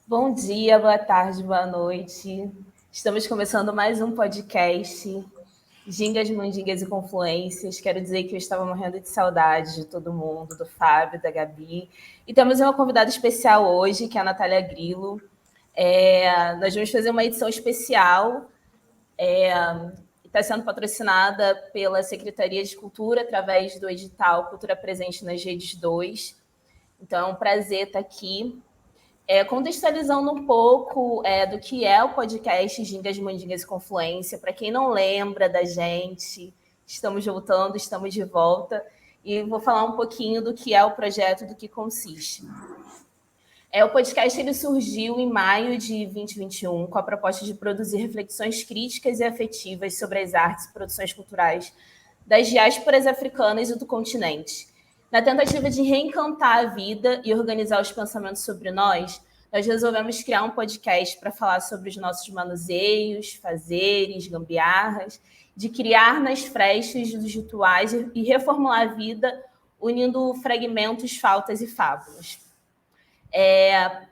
Bom dia, boa tarde, boa noite. Estamos começando mais um podcast, Gingas, Mandingas e Confluências. Quero dizer que eu estava morrendo de saudade de todo mundo, do Fábio, da Gabi. E temos uma convidada especial hoje, que é a Natália Grilo. Nós vamos fazer uma edição especial, está sendo patrocinada pela Secretaria de Cultura, através do edital Cultura Presente nas Redes 2. Então, é um prazer estar aqui. Contextualizando um pouco do que é o podcast Gingas, Mandingas e Confluência. Para quem não lembra da gente, estamos voltando, estamos de volta. E vou falar um pouquinho do que é o projeto, do que consiste. O podcast ele surgiu em maio de 2021 com a proposta de produzir reflexões críticas e afetivas sobre as artes e produções culturais das diásporas africanas e do continente. Na tentativa de reencantar a vida e organizar os pensamentos sobre nós resolvemos criar um podcast para falar sobre os nossos manuseios, fazeres, gambiarras, de criar nas frestas dos rituais e reformular a vida unindo fragmentos, faltas e fábulas.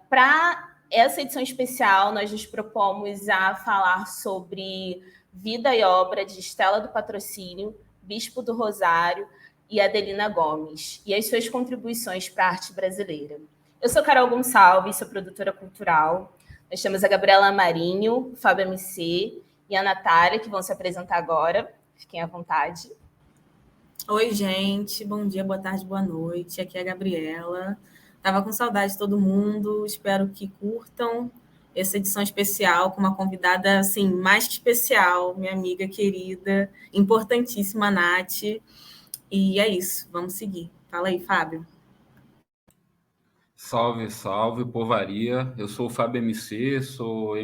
Para essa edição especial, nós nos propomos a falar sobre vida e obra de Estela do Patrocínio, Bispo do Rosário e Adelina Gomes, e as suas contribuições para a arte brasileira. Eu sou Carol Gonçalves, sou produtora cultural. Nós temos a Gabriela Marinho, o Fábio MC e a Natália, que vão se apresentar agora. Fiquem à vontade. Oi, gente. Bom dia, boa tarde, boa noite. Aqui é a Gabriela. Estava com saudade de todo mundo. Espero que curtam essa edição especial com uma convidada assim, mais que especial, minha amiga querida, importantíssima, Nath. E é isso, vamos seguir. Fala aí, Fábio. Salve, salve, povaria. Eu sou o Fábio MC, sou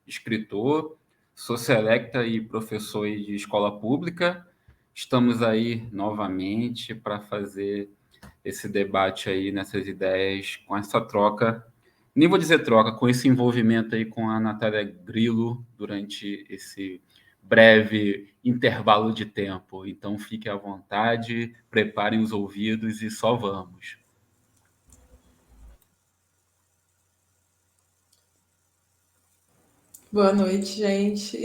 escritor, sou selecta e professor de escola pública. Estamos aí novamente para fazer esse debate aí nessas ideias, com essa troca, nem vou dizer troca, com esse envolvimento aí com a Natália Grilo durante esse breve intervalo de tempo. Então fiquem à vontade, preparem os ouvidos e só vamos. Boa noite, gente.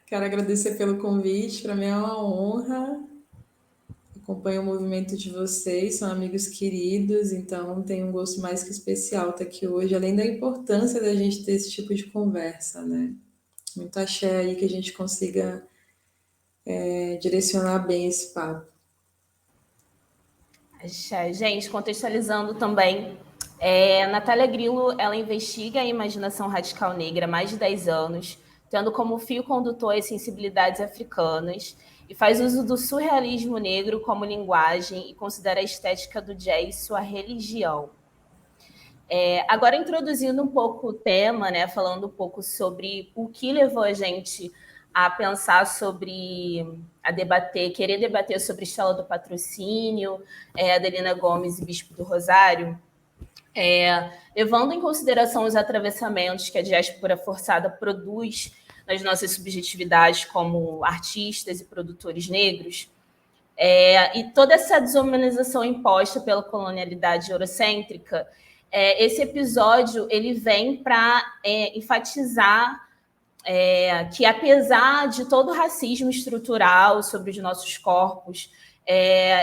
Quero agradecer pelo convite, para mim é uma honra. Acompanho o movimento de vocês, são amigos queridos, então tem um gosto mais que especial estar aqui hoje, além da importância da gente ter esse tipo de conversa, né? Muito axé aí que a gente consiga direcionar bem esse papo. Gente, contextualizando também, Natália Grilo, ela investiga a imaginação radical negra há mais de 10 anos, tendo como fio condutor as sensibilidades africanas, e faz uso do surrealismo negro como linguagem e considera a estética do jazz sua religião. Agora, introduzindo um pouco o tema, né, falando um pouco sobre o que levou a gente a pensar sobre, querer debater sobre Estela do Patrocínio, Adelina Gomes e Bispo do Rosário, levando em consideração os atravessamentos que a diáspora forçada produz nas nossas subjetividades como artistas e produtores negros, e toda essa desumanização imposta pela colonialidade eurocêntrica, esse episódio ele vem para enfatizar que, apesar de todo o racismo estrutural sobre os nossos corpos,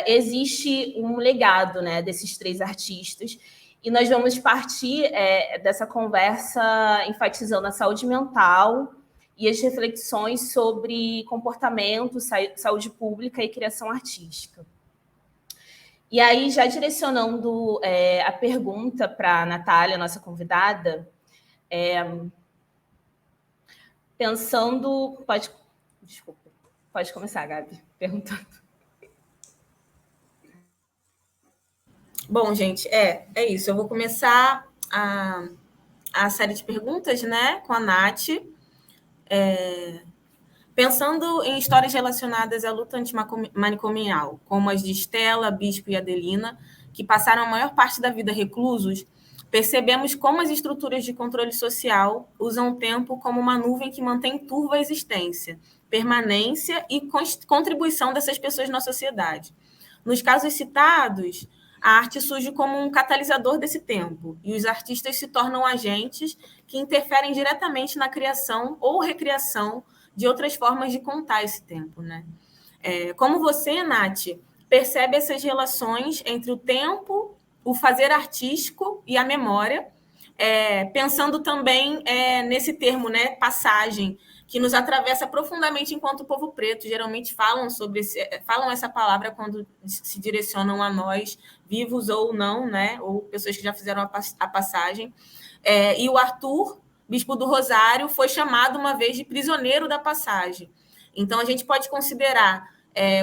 existe um legado, né, desses três artistas. E nós vamos partir dessa conversa enfatizando a saúde mental e as reflexões sobre comportamento, saúde pública e criação artística. E aí, já direcionando a pergunta para a Natália, nossa convidada, pensando... Pode começar, Gabi, perguntando. Bom, gente, é isso. Eu vou começar a série de perguntas, né, com a Nath. Pensando em histórias relacionadas à luta antimanicomial, como as de Estela, Bispo e Adelina, que passaram a maior parte da vida reclusos, percebemos como as estruturas de controle social usam o tempo como uma nuvem que mantém turva a existência, permanência e contribuição dessas pessoas na sociedade. Nos casos citados, a arte surge como um catalisador desse tempo, e os artistas se tornam agentes que interferem diretamente na criação ou recriação de outras formas de contar esse tempo, né? Como você, Nath, percebe essas relações entre o tempo, o fazer artístico e a memória, pensando também nesse termo, né, passagem, que nos atravessa profundamente enquanto povo preto. Geralmente falam essa palavra quando se direcionam a nós, vivos ou não, né, ou pessoas que já fizeram a passagem. E o Arthur, bispo do Rosário, foi chamado uma vez de prisioneiro da passagem. Então, a gente pode considerar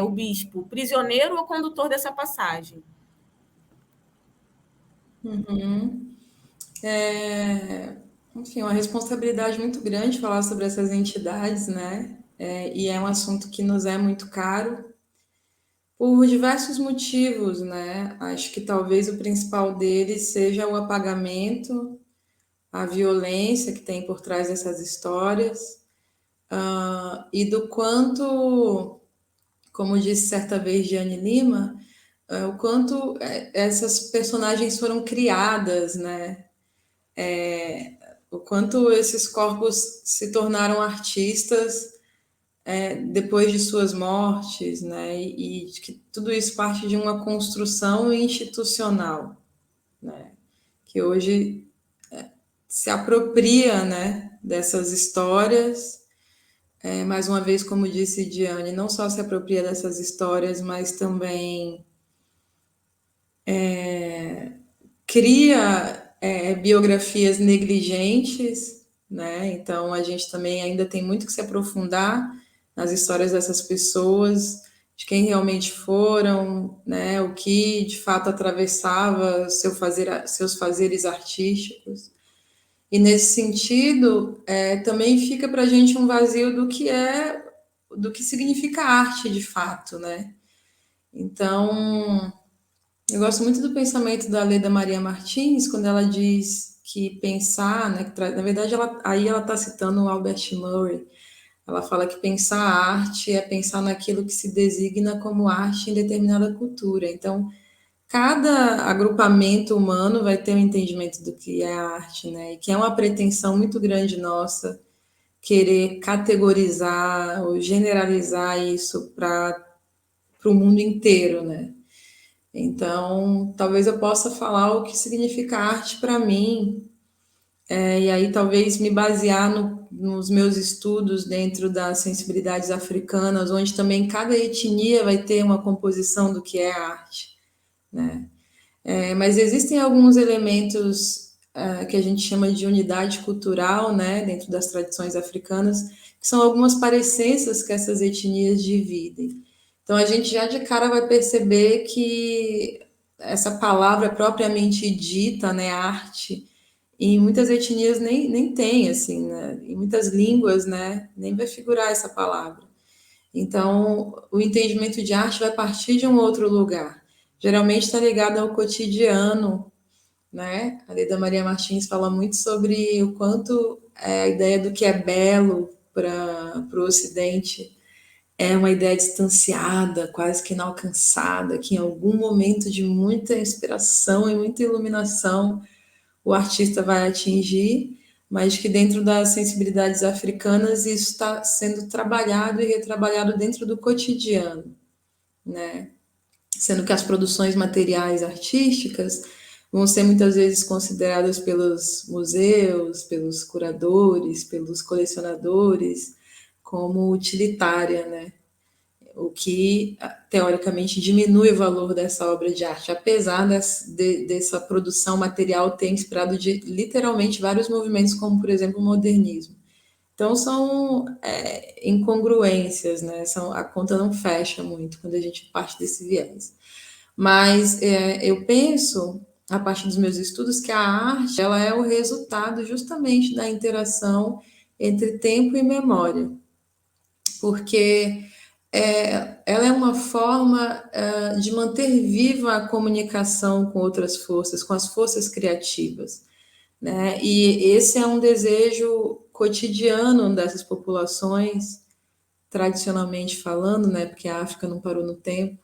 o bispo prisioneiro ou condutor dessa passagem. Uhum. Enfim, uma responsabilidade muito grande falar sobre essas entidades, né? E é um assunto que nos é muito caro por diversos motivos, né? Acho que talvez o principal deles seja o apagamento, a violência que tem por trás dessas histórias, e do quanto, como disse certa vez Gianni Lima, o quanto essas personagens foram criadas, né? O quanto esses corpos se tornaram artistas depois de suas mortes, né? E que tudo isso parte de uma construção institucional, né? Que hoje se apropria, né, dessas histórias. Mais uma vez, como disse Diane, não só se apropria dessas histórias, mas também cria biografias negligentes, né? Então a gente também ainda tem muito que se aprofundar nas histórias dessas pessoas, de quem realmente foram, né? O que de fato atravessava seus fazeres artísticos. E nesse sentido, também fica para a gente um vazio do que significa arte de fato, né? Então, eu gosto muito do pensamento da Leda Maria Martins, quando ela diz que pensar, né, na verdade, aí ela está citando o Albert Murray. Ela fala que pensar a arte é pensar naquilo que se designa como arte em determinada cultura. Então, cada agrupamento humano vai ter um entendimento do que é arte, né? E que é uma pretensão muito grande nossa querer categorizar ou generalizar isso para o mundo inteiro, né? Então, talvez eu possa falar o que significa arte para mim, e aí talvez me basear nos meus estudos dentro das sensibilidades africanas, onde também cada etnia vai ter uma composição do que é arte, né? Mas existem alguns elementos que a gente chama de unidade cultural, né, dentro das tradições africanas, que são algumas parecências que essas etnias dividem. Então, a gente já de cara vai perceber que essa palavra propriamente dita, né, arte, em muitas etnias nem tem, assim, né, em muitas línguas, né, nem vai figurar essa palavra. Então, o entendimento de arte vai partir de um outro lugar. Geralmente está ligado ao cotidiano, né? A Leda Maria Martins fala muito sobre o quanto a ideia do que é belo para o Ocidente é uma ideia distanciada, quase que inalcançada, que em algum momento de muita inspiração e muita iluminação o artista vai atingir, mas que dentro das sensibilidades africanas isso está sendo trabalhado e retrabalhado dentro do cotidiano, né? Sendo que as produções materiais artísticas vão ser muitas vezes consideradas pelos museus, pelos curadores, pelos colecionadores como utilitária, né? O que teoricamente diminui o valor dessa obra de arte, apesar dessa produção material ter inspirado literalmente vários movimentos, como por exemplo o modernismo. Então são incongruências, né? A conta não fecha muito quando a gente parte desse viés. Mas eu penso, a partir dos meus estudos, que a arte ela é o resultado justamente da interação entre tempo e memória, porque ela é uma forma de manter viva a comunicação com outras forças, com as forças criativas, né? E esse é um desejo cotidiano dessas populações, tradicionalmente falando, né? Porque a África não parou no tempo,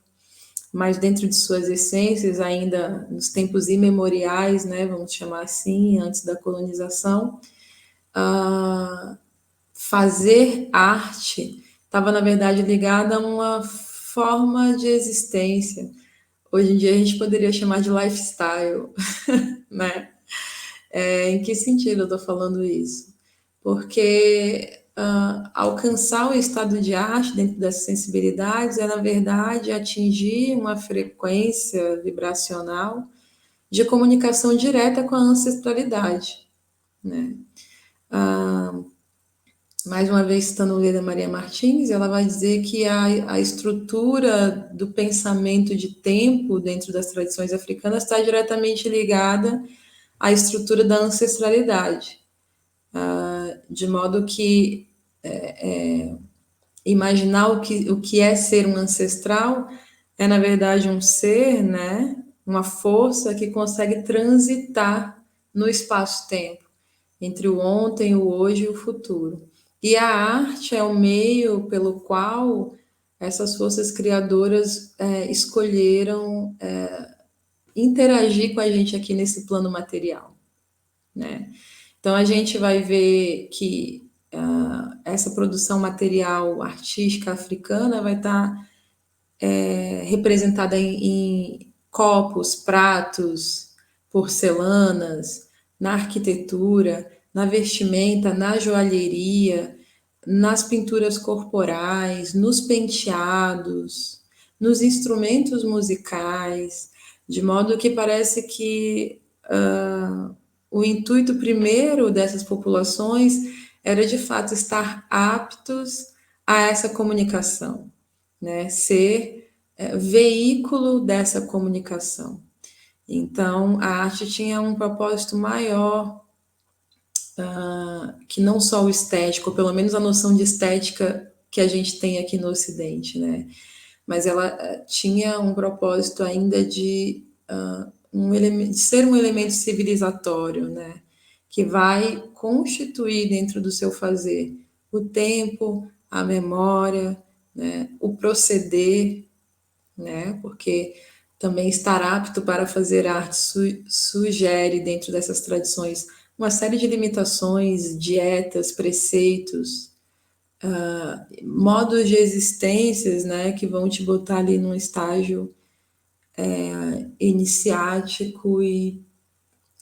mas dentro de suas essências, ainda nos tempos imemoriais, né, vamos chamar assim, antes da colonização, fazer arte estava, na verdade, ligada a uma forma de existência. Hoje em dia a gente poderia chamar de lifestyle, né? Em que sentido eu estou falando isso? Porque alcançar o estado de arte dentro dessas sensibilidades é, na verdade, atingir uma frequência vibracional de comunicação direta com a ancestralidade, né? Mais uma vez, citando Leda Maria Martins, ela vai dizer que a estrutura do pensamento de tempo dentro das tradições africanas está diretamente ligada à estrutura da ancestralidade, de modo que imaginar o que é ser um ancestral é, na verdade, um ser, né, uma força que consegue transitar no espaço-tempo, entre o ontem, o hoje e o futuro. E a arte é o meio pelo qual essas forças criadoras escolheram interagir com a gente aqui nesse plano material, né? Então a gente vai ver que essa produção material artística africana vai estar representada em copos, pratos, porcelanas, na arquitetura, na vestimenta, na joalheria, nas pinturas corporais, nos penteados, nos instrumentos musicais, de modo que parece que o intuito primeiro dessas populações era de fato estar aptos a essa comunicação, né? Ser veículo dessa comunicação. Então, a arte tinha um propósito maior que não só o estético, ou pelo menos a noção de estética que a gente tem aqui no Ocidente, né? Mas ela tinha um propósito ainda de de ser um elemento civilizatório, né? Que vai constituir dentro do seu fazer o tempo, a memória, né? O proceder, né? Porque também estar apto para fazer arte sugere dentro dessas tradições uma série de limitações, dietas, preceitos, modos de existências, né? Que vão te botar ali num estágio iniciático e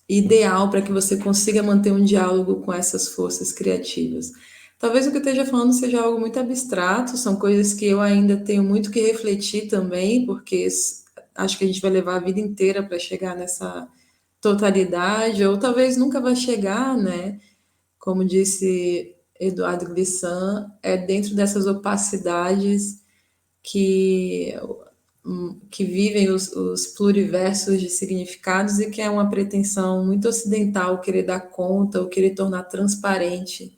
ideal para que você consiga manter um diálogo com essas forças criativas. Talvez o que eu esteja falando seja algo muito abstrato, são coisas que eu ainda tenho muito que refletir também, porque acho que a gente vai levar a vida inteira para chegar nessa totalidade, ou talvez nunca vai chegar, né? Como disse Eduardo Glissant, é dentro dessas opacidades que que vivem os pluriversos de significados e que é uma pretensão muito ocidental querer dar conta ou querer tornar transparente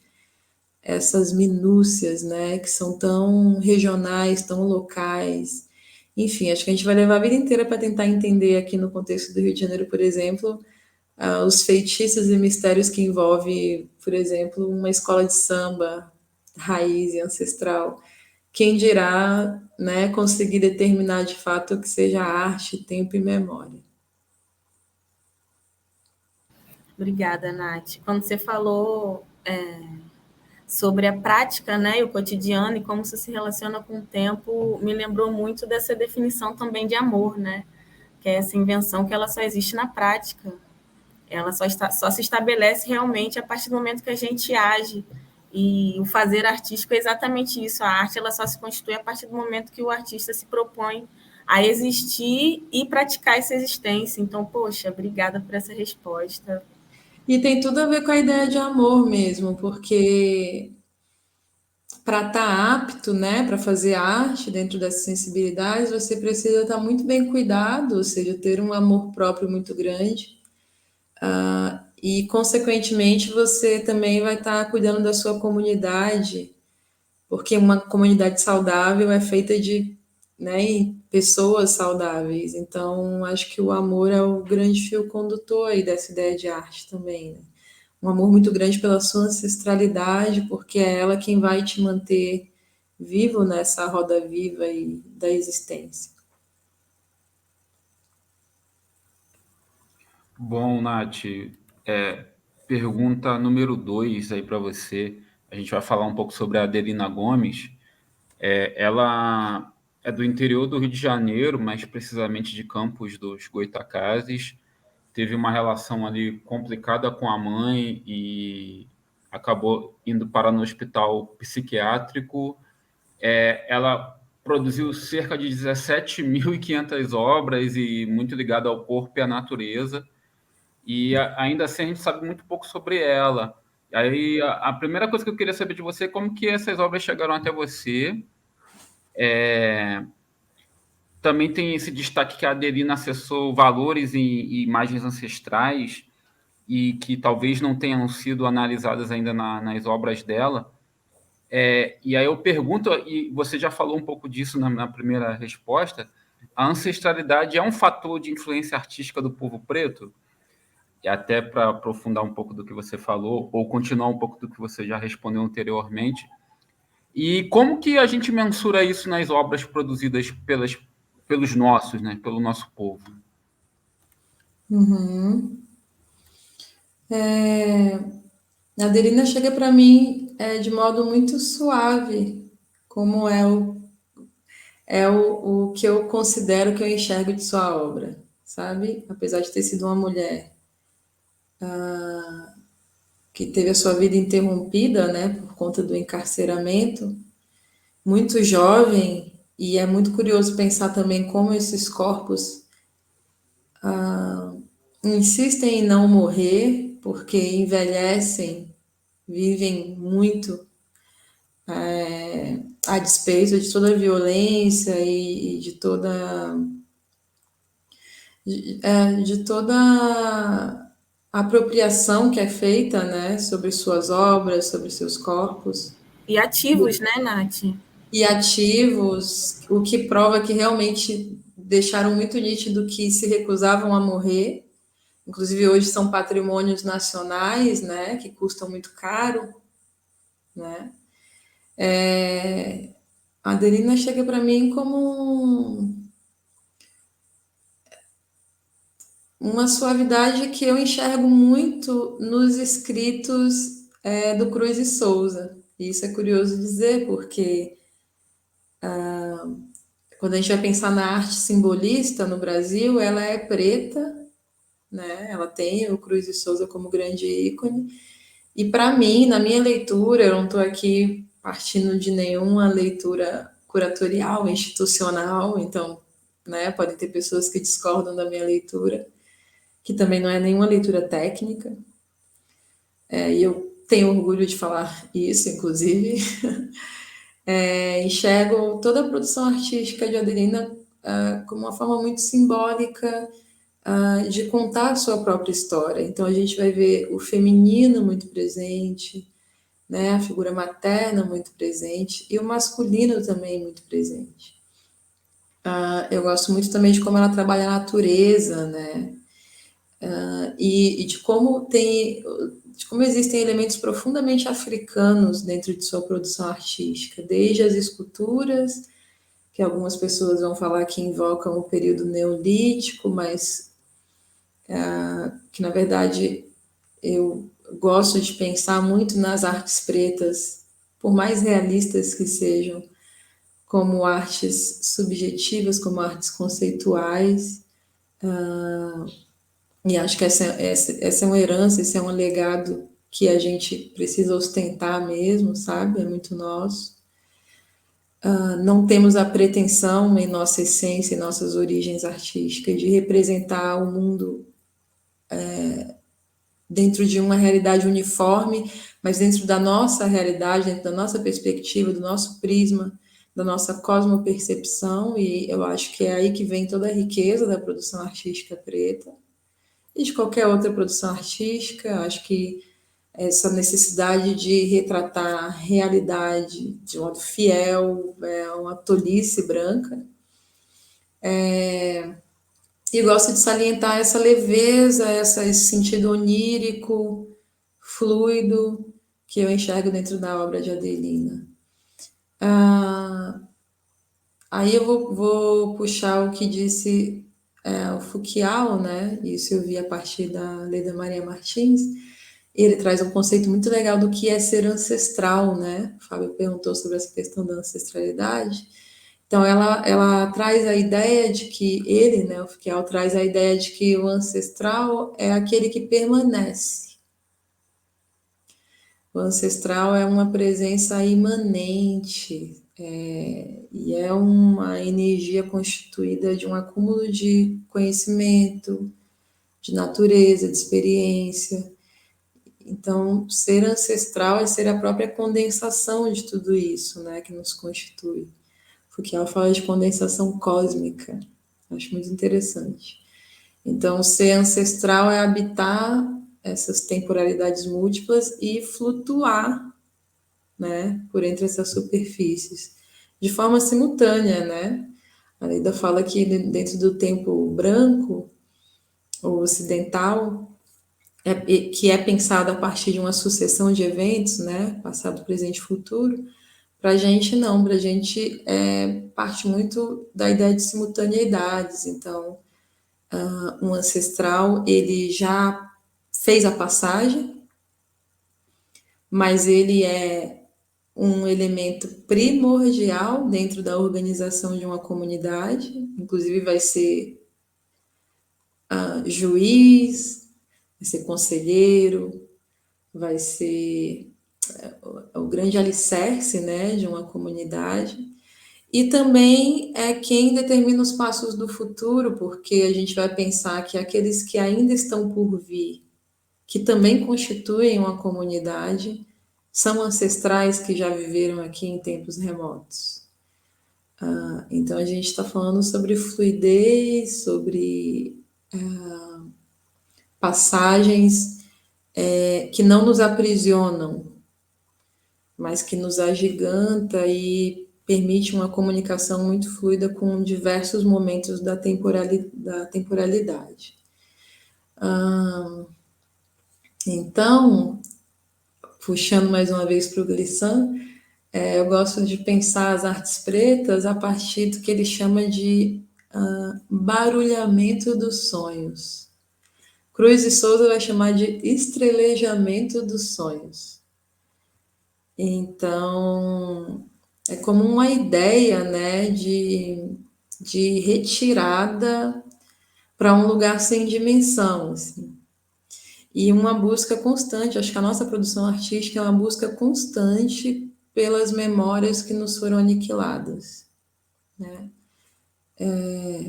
essas minúcias, né, que são tão regionais, tão locais. Enfim, acho que a gente vai levar a vida inteira para tentar entender aqui no contexto do Rio de Janeiro, por exemplo, os feitiços e mistérios que envolve, por exemplo, uma escola de samba raiz e ancestral. Quem dirá, né, conseguir determinar de fato o que seja arte, tempo e memória. Obrigada, Nath. Quando você falou sobre a prática, né, e o cotidiano e como isso se relaciona com o tempo, me lembrou muito dessa definição também de amor, né? Que é essa invenção que ela só existe na prática. Ela só se estabelece realmente a partir do momento que a gente age. E o fazer artístico é exatamente isso. A arte ela só se constitui a partir do momento que o artista se propõe a existir e praticar essa existência. Então, poxa, obrigada por essa resposta. E tem tudo a ver com a ideia de amor mesmo, porque para estar apto, né, para fazer arte dentro dessas sensibilidades, você precisa estar muito bem cuidado, ou seja, ter um amor próprio muito grande. E, consequentemente, você também vai estar cuidando da sua comunidade, porque uma comunidade saudável é feita de, né, pessoas saudáveis. Então, acho que o amor é o grande fio condutor aí dessa ideia de arte também, né? Um amor muito grande pela sua ancestralidade, porque é ela quem vai te manter vivo nessa roda viva aí da existência. Bom, Nath, é, pergunta número 2 aí para você. A gente vai falar um pouco sobre a Adelina Gomes. Ela é do interior do Rio de Janeiro, mais precisamente de Campos dos Goytacazes. Teve uma relação ali complicada com a mãe e acabou indo para no hospital psiquiátrico. Ela produziu cerca de 17.500 obras e muito ligada ao corpo e à natureza. E ainda assim a gente sabe muito pouco sobre ela. Aí a primeira coisa que eu queria saber de você é como que essas obras chegaram até você. Também tem esse destaque que a Adelina acessou valores e imagens ancestrais e que talvez não tenham sido analisadas ainda nas obras dela. E aí eu pergunto, e você já falou um pouco disso na primeira resposta, a ancestralidade é um fator de influência artística do povo preto? E até para aprofundar um pouco do que você falou, ou continuar um pouco do que você já respondeu anteriormente, e como que a gente mensura isso nas obras produzidas pelos nossos, né, pelo nosso povo? Uhum. A Adelina chega para mim de modo muito suave, como o que eu considero que eu enxergo de sua obra, sabe? Apesar de ter sido uma mulher que teve a sua vida interrompida, né, por conta do encarceramento, muito jovem, e é muito curioso pensar também como esses corpos insistem em não morrer, porque envelhecem, vivem muito a despeito de toda a violência e de toda a apropriação que é feita, né, sobre suas obras, sobre seus corpos. E ativos, né, Nath? E ativos, o que prova que realmente deixaram muito nítido que se recusavam a morrer. Inclusive hoje são patrimônios nacionais, né, que custam muito caro, né? A Adelina chega para mim como uma suavidade que eu enxergo muito nos escritos do Cruz e Souza. E isso é curioso dizer, porque quando a gente vai pensar na arte simbolista no Brasil, ela é preta, né? Ela tem o Cruz e Souza como grande ícone. E para mim, na minha leitura, eu não estou aqui partindo de nenhuma leitura curatorial, institucional, então, né, podem ter pessoas que discordam da minha leitura, que também não é nenhuma leitura técnica, e eu tenho orgulho de falar isso, inclusive. Enxergo toda a produção artística de Adelina como uma forma muito simbólica de contar a sua própria história. Então, a gente vai ver o feminino muito presente, né, a figura materna muito presente e o masculino também muito presente. Eu gosto muito também de como ela trabalha a natureza, né, e de como existem elementos profundamente africanos dentro de sua produção artística, desde as esculturas, que algumas pessoas vão falar que invocam o período neolítico, mas que na verdade eu gosto de pensar muito nas artes pretas, por mais realistas que sejam, como artes subjetivas, como artes conceituais. E acho que essa é uma herança, esse é um legado que a gente precisa ostentar mesmo, sabe? É muito nosso. Não temos a pretensão, em nossa essência, em nossas origens artísticas, de representar o mundo dentro de uma realidade uniforme, mas dentro da nossa realidade, dentro da nossa perspectiva, do nosso prisma, da nossa cosmopercepção, e eu acho que é aí que vem toda a riqueza da produção artística preta e de qualquer outra produção artística. Acho que essa necessidade de retratar a realidade de modo fiel é uma tolice branca. E gosto de salientar essa leveza, esse sentido onírico, fluido, que eu enxergo dentro da obra de Adelina. Aí eu vou puxar o que disse o Foucault, né? Isso eu vi a partir da Leda Maria Martins. Ele traz um conceito muito legal do que é ser ancestral, né? O Fábio perguntou sobre essa questão da ancestralidade. Então, ela traz a ideia de que ele, né, o Foucault, traz a ideia de que o ancestral é aquele que permanece. O ancestral é uma presença imanente, e é uma energia constituída de um acúmulo de conhecimento, de natureza, de experiência. Então, ser ancestral é ser a própria condensação de tudo isso, né, que nos constitui. Foucault fala de condensação cósmica, acho muito interessante. Então, ser ancestral é habitar essas temporalidades múltiplas e flutuar, né, por entre essas superfícies, de forma simultânea, né? A Leda fala que dentro do tempo branco, ou ocidental, que é pensado a partir de uma sucessão de eventos, né, passado, presente e futuro, para a gente não, para a gente parte muito da ideia de simultaneidades. Então, um ancestral, ele já fez a passagem, mas ele é um elemento primordial dentro da organização de uma comunidade, inclusive vai ser juiz, vai ser conselheiro, vai ser o grande alicerce, né, de uma comunidade, e também é quem determina os passos do futuro, porque a gente vai pensar que aqueles que ainda estão por vir, que também constituem uma comunidade, são ancestrais que já viveram aqui em tempos remotos. Então a gente está falando sobre fluidez, sobre passagens que não nos aprisionam, mas que nos agiganta e permite uma comunicação muito fluida com diversos momentos da temporalidade. Então, puxando mais uma vez para o Glissant, eu gosto de pensar as artes pretas a partir do que ele chama de barulhamento dos sonhos. Cruz e Souza vai chamar de estrelejamento dos sonhos. Então, é como uma ideia, né, de retirada para um lugar sem dimensão, assim. E uma busca constante, acho que a nossa produção artística é uma busca constante pelas memórias que nos foram aniquiladas, né?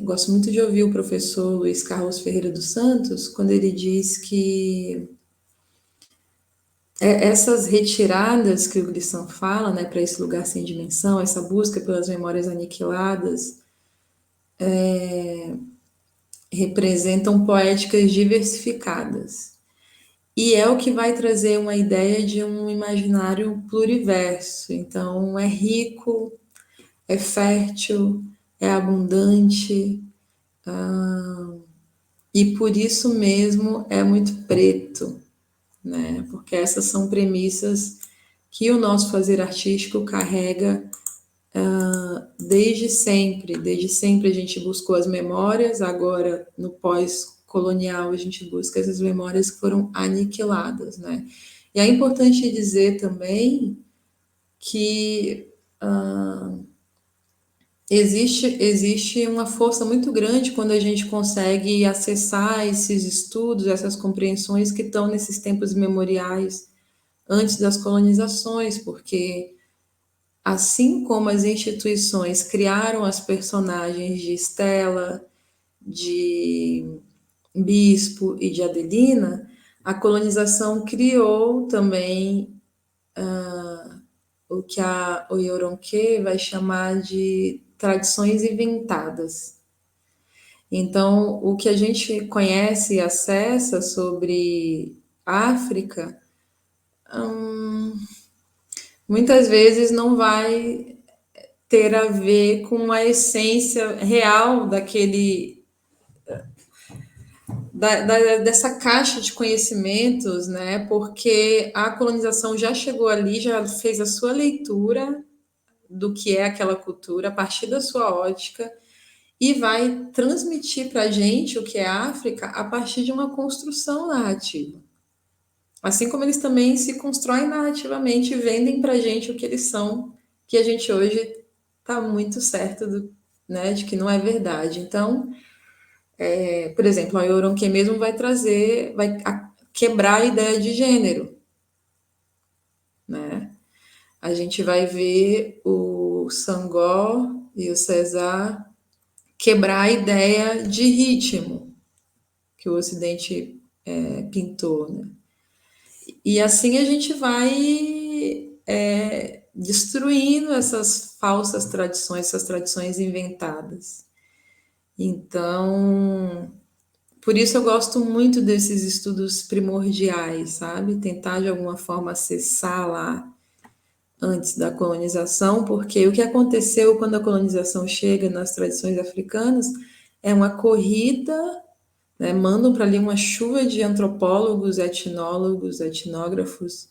Gosto muito de ouvir o professor Luiz Carlos Ferreira dos Santos, quando ele diz que essas retiradas que o Glissant fala, né, para esse lugar sem dimensão, essa busca pelas memórias aniquiladas, representam poéticas diversificadas. E é o que vai trazer uma ideia de um imaginário pluriverso. Então, é rico, é fértil, é abundante, e por isso mesmo é muito preto, né? Porque essas são premissas que o nosso fazer artístico carrega desde sempre. Desde sempre a gente buscou as memórias, agora no pós-colonial a gente busca essas memórias que foram aniquiladas, né? E é importante dizer também que existe uma força muito grande quando a gente consegue acessar esses estudos, essas compreensões que estão nesses tempos memoriais antes das colonizações, porque assim como as instituições criaram as personagens de Estela, de Bispo e de Adelina, a colonização criou também o que a Oyoronke vai chamar de tradições inventadas. Então, o que a gente conhece e acessa sobre África, muitas vezes não vai ter a ver com a essência real dessa caixa de conhecimentos, né? Porque a colonização já chegou ali, já fez a sua leitura do que é aquela cultura a partir da sua ótica, e vai transmitir para a gente o que é África a partir de uma construção narrativa. Assim como eles também se constroem narrativamente e vendem para a gente o que eles são, que a gente hoje está muito certo né, de que não é verdade. Então, por exemplo, a Euronque mesmo vai quebrar a ideia de gênero, né? A gente vai ver o Sangor e o César quebrar a ideia de ritmo que o Ocidente pintou, né? E assim a gente vai destruindo essas falsas tradições, essas tradições inventadas. Então, por isso eu gosto muito desses estudos primordiais, sabe? Tentar de alguma forma acessar lá antes da colonização, porque o que aconteceu quando a colonização chega nas tradições africanas é uma corrida, né? Mandam para ali uma chuva de antropólogos, etnólogos, etnógrafos,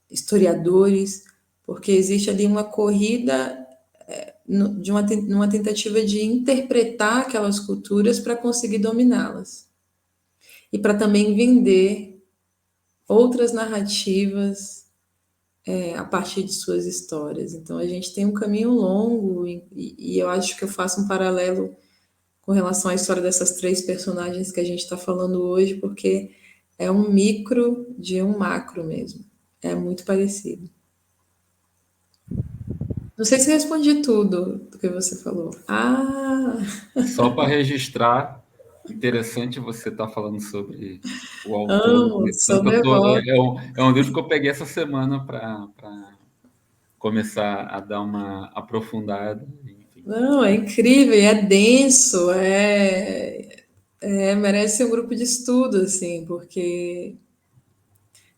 historiadores, porque existe ali uma corrida numa tentativa de interpretar aquelas culturas para conseguir dominá-las. E para também vender outras narrativas a partir de suas histórias. Então a gente tem um caminho longo e eu acho que eu faço um paralelo com relação à história dessas 3 personagens que a gente está falando hoje, porque é um micro de um macro mesmo. É muito parecido. Não sei se respondi tudo do que você falou. Só para registrar, interessante você estar falando sobre o autor. Amo, Tanto sou que devota. é um livro que eu peguei essa semana para começar a dar uma aprofundada. Enfim. Não, é incrível, é denso, merece um grupo de estudo, assim, porque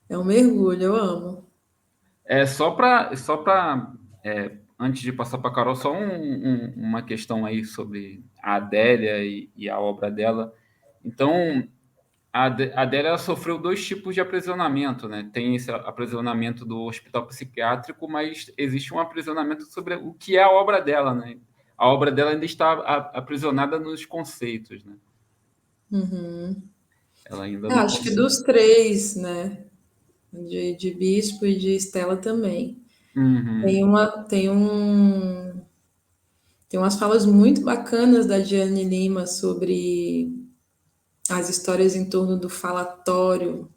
é um mergulho, eu amo. Antes de passar para a Carol, só uma questão aí sobre a Adélia e a obra dela. Então, a Adélia ela sofreu 2 tipos de aprisionamento, né? Tem esse aprisionamento do hospital psiquiátrico, mas existe um aprisionamento sobre o que é a obra dela, né? A obra dela ainda está aprisionada nos conceitos, né? Ela ainda não Acho que consegue. dos 3, né? De Bispo e de Estela também. Uhum. Tem umas falas muito bacanas da Diane Lima sobre as histórias em torno do falatório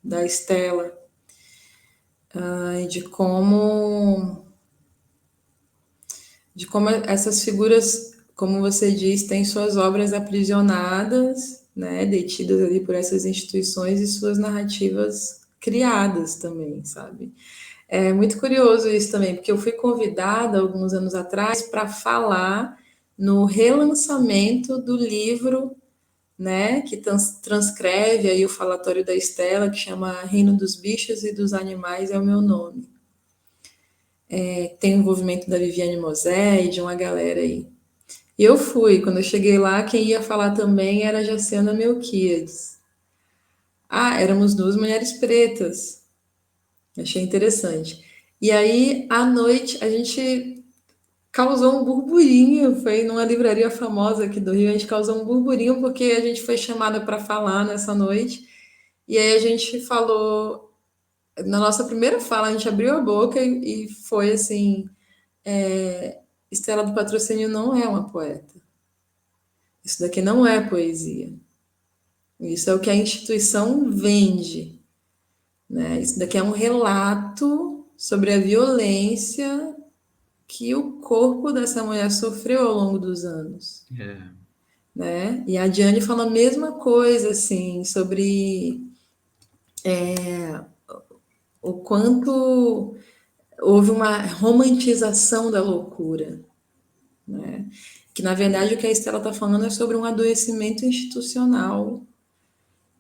da Estela, e de como essas figuras, como você diz, têm suas obras aprisionadas, né, detidas ali por essas instituições e suas narrativas criadas também, sabe? É muito curioso isso também, porque eu fui convidada alguns anos atrás para falar no relançamento do livro, né, que transcreve aí o falatório da Estela, que chama Reino dos Bichos e dos Animais é o meu nome. Tem o envolvimento da Viviane Mosé e de uma galera aí. E eu fui, quando eu cheguei lá, quem ia falar também era a Jaciana Melquiades. Éramos 2 mulheres pretas. Achei interessante. E aí, à noite, a gente causou um burburinho. Foi numa livraria famosa aqui do Rio, a gente causou um burburinho porque a gente foi chamada para falar nessa noite. E aí a gente falou, na nossa primeira fala, a gente abriu a boca e foi assim: Estela do Patrocínio não é uma poeta. Isso daqui não é poesia. Isso é o que a instituição vende, né? Isso daqui é um relato sobre a violência que o corpo dessa mulher sofreu ao longo dos anos, né? E a Diane fala a mesma coisa, assim, sobre o quanto houve uma romantização da loucura, né? Que na verdade o que a Estela está falando é sobre um adoecimento institucional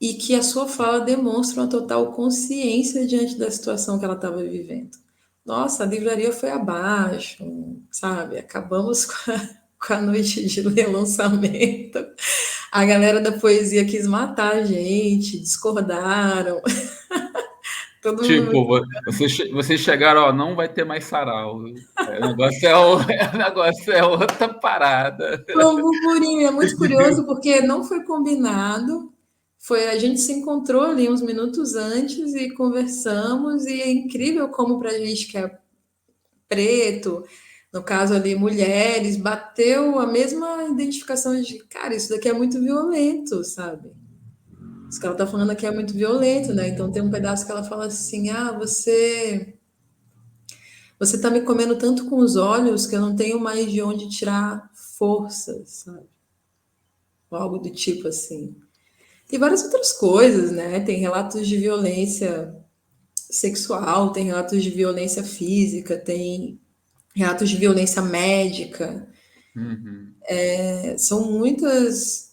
e que a sua fala demonstra uma total consciência diante da situação que ela estava vivendo. Nossa, a livraria foi abaixo, sabe? Acabamos com a noite de lançamento. A galera da poesia quis matar a gente, discordaram. Todo mundo. Tipo, vocês chegaram, ó, não vai ter mais sarau. O negócio é outra parada. Foi um burburinho, é muito curioso porque não foi combinado. Foi a gente se encontrou ali uns minutos antes e conversamos e é incrível como para a gente que é preto, no caso ali mulheres, bateu a mesma identificação de, cara, isso daqui é muito violento, sabe? Isso que ela tá falando aqui é muito violento, né? Então tem um pedaço que ela fala assim: "Ah, você tá me comendo tanto com os olhos que eu não tenho mais de onde tirar forças", sabe? Ou algo do tipo assim. Tem várias outras coisas, né? Tem relatos de violência sexual, tem relatos de violência física, tem relatos de violência médica. Uhum. São muitas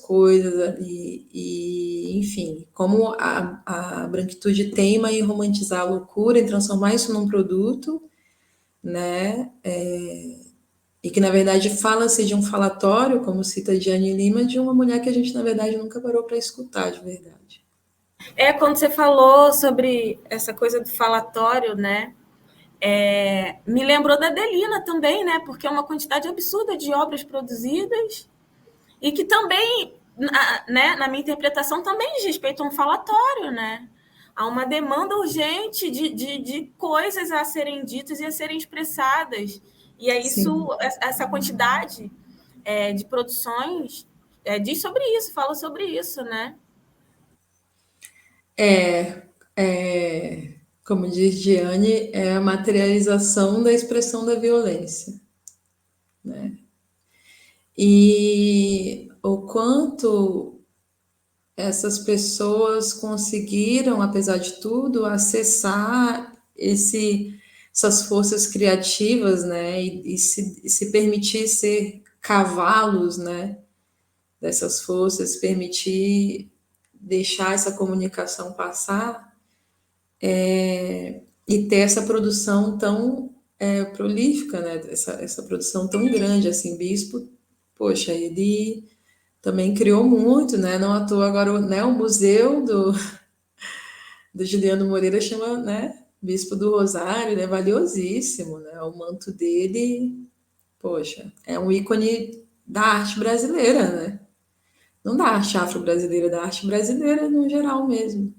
coisas ali. E, enfim, como a branquitude teima em romantizar a loucura, em transformar isso num produto, né? E que, na verdade, fala-se de um falatório, como cita Diane Lima, de uma mulher que a gente, na verdade, nunca parou para escutar de verdade. Quando você falou sobre essa coisa do falatório, né? Me lembrou da Adelina também, né? Porque é uma quantidade absurda de obras produzidas e que também, né, na minha interpretação, também diz respeito a um falatório, né? Há uma demanda urgente de coisas a serem ditas e a serem expressadas. E é isso, Sim. essa quantidade de produções diz sobre isso, fala sobre isso, né? Como diz Diane, é a materialização da expressão da violência. E o quanto essas pessoas conseguiram, apesar de tudo, acessar essas forças criativas, né? E se permitir ser cavalos, né? Dessas forças, permitir deixar essa comunicação passar e ter essa produção tão prolífica, né? Essa produção tão grande, assim, Bispo, poxa, ele também criou muito, né? Não à toa agora, né? O museu do Juliano Moreira chama, né? Bispo do Rosário, né? Valiosíssimo, né? O manto dele, poxa, é um ícone da arte brasileira, né? Não da arte afro-brasileira, da arte brasileira no geral mesmo,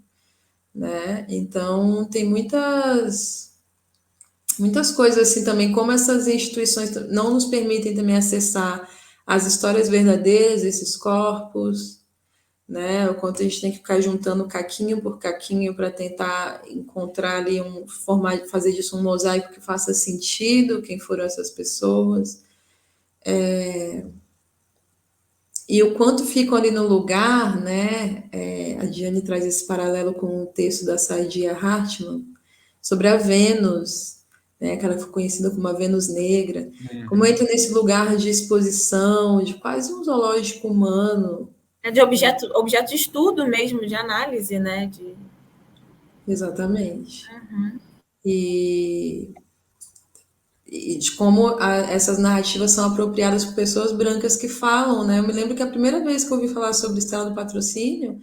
né? Então tem muitas coisas assim também, como essas instituições não nos permitem também acessar as histórias verdadeiras desses corpos, né? O quanto a gente tem que ficar juntando caquinho por caquinho para tentar encontrar ali fazer disso um mosaico que faça sentido, quem foram essas pessoas. E o quanto ficam ali no lugar, né? A Diane traz esse paralelo com o texto da Saidiya Hartman sobre a Vênus, né? Que ela foi conhecida como a Vênus Negra. Como entra nesse lugar de exposição, de quase um zoológico humano. De objeto de estudo mesmo, de análise, né? Exatamente. E de como essas narrativas são apropriadas por pessoas brancas que falam, né? Eu me lembro que a primeira vez que eu ouvi falar sobre Estela do Patrocínio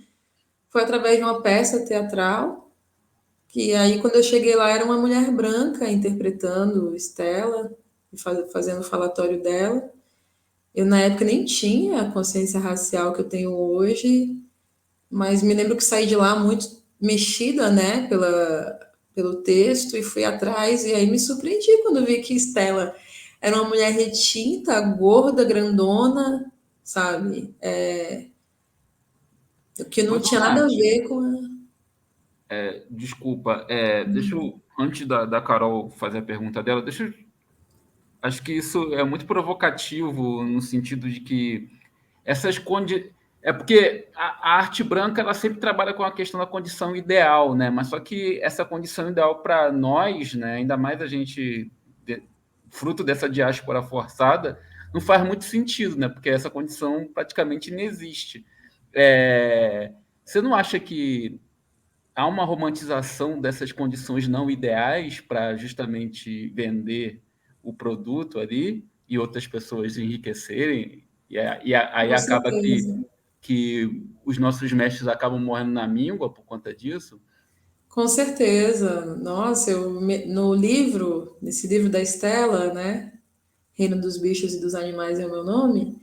foi através de uma peça teatral, que aí quando eu cheguei lá era uma mulher branca interpretando Estela, fazendo o falatório dela. Eu na época nem tinha a consciência racial que eu tenho hoje, mas me lembro que saí de lá muito mexida, né, pelo texto e fui atrás, e aí me surpreendi quando vi que Estela era uma mulher retinta, gorda, grandona, sabe? Que não tinha nada a ver com Desculpa, deixa eu, antes da Carol fazer a pergunta dela, acho que isso é muito provocativo no sentido de que essas condições. É porque a arte branca ela sempre trabalha com a questão da condição ideal, né? Mas só que essa condição ideal para nós, né? Ainda mais a gente fruto dessa diáspora forçada, não faz muito sentido, né? Porque essa condição praticamente não existe. Você não acha que há uma romantização dessas condições não ideais para justamente vender o produto ali e outras pessoas enriquecerem? Aí com acaba certeza. que os nossos mestres acabam morrendo na míngua por conta disso? Com certeza. Nossa, no livro, nesse livro da Estela, né? Reino dos Bichos e dos Animais é o meu nome.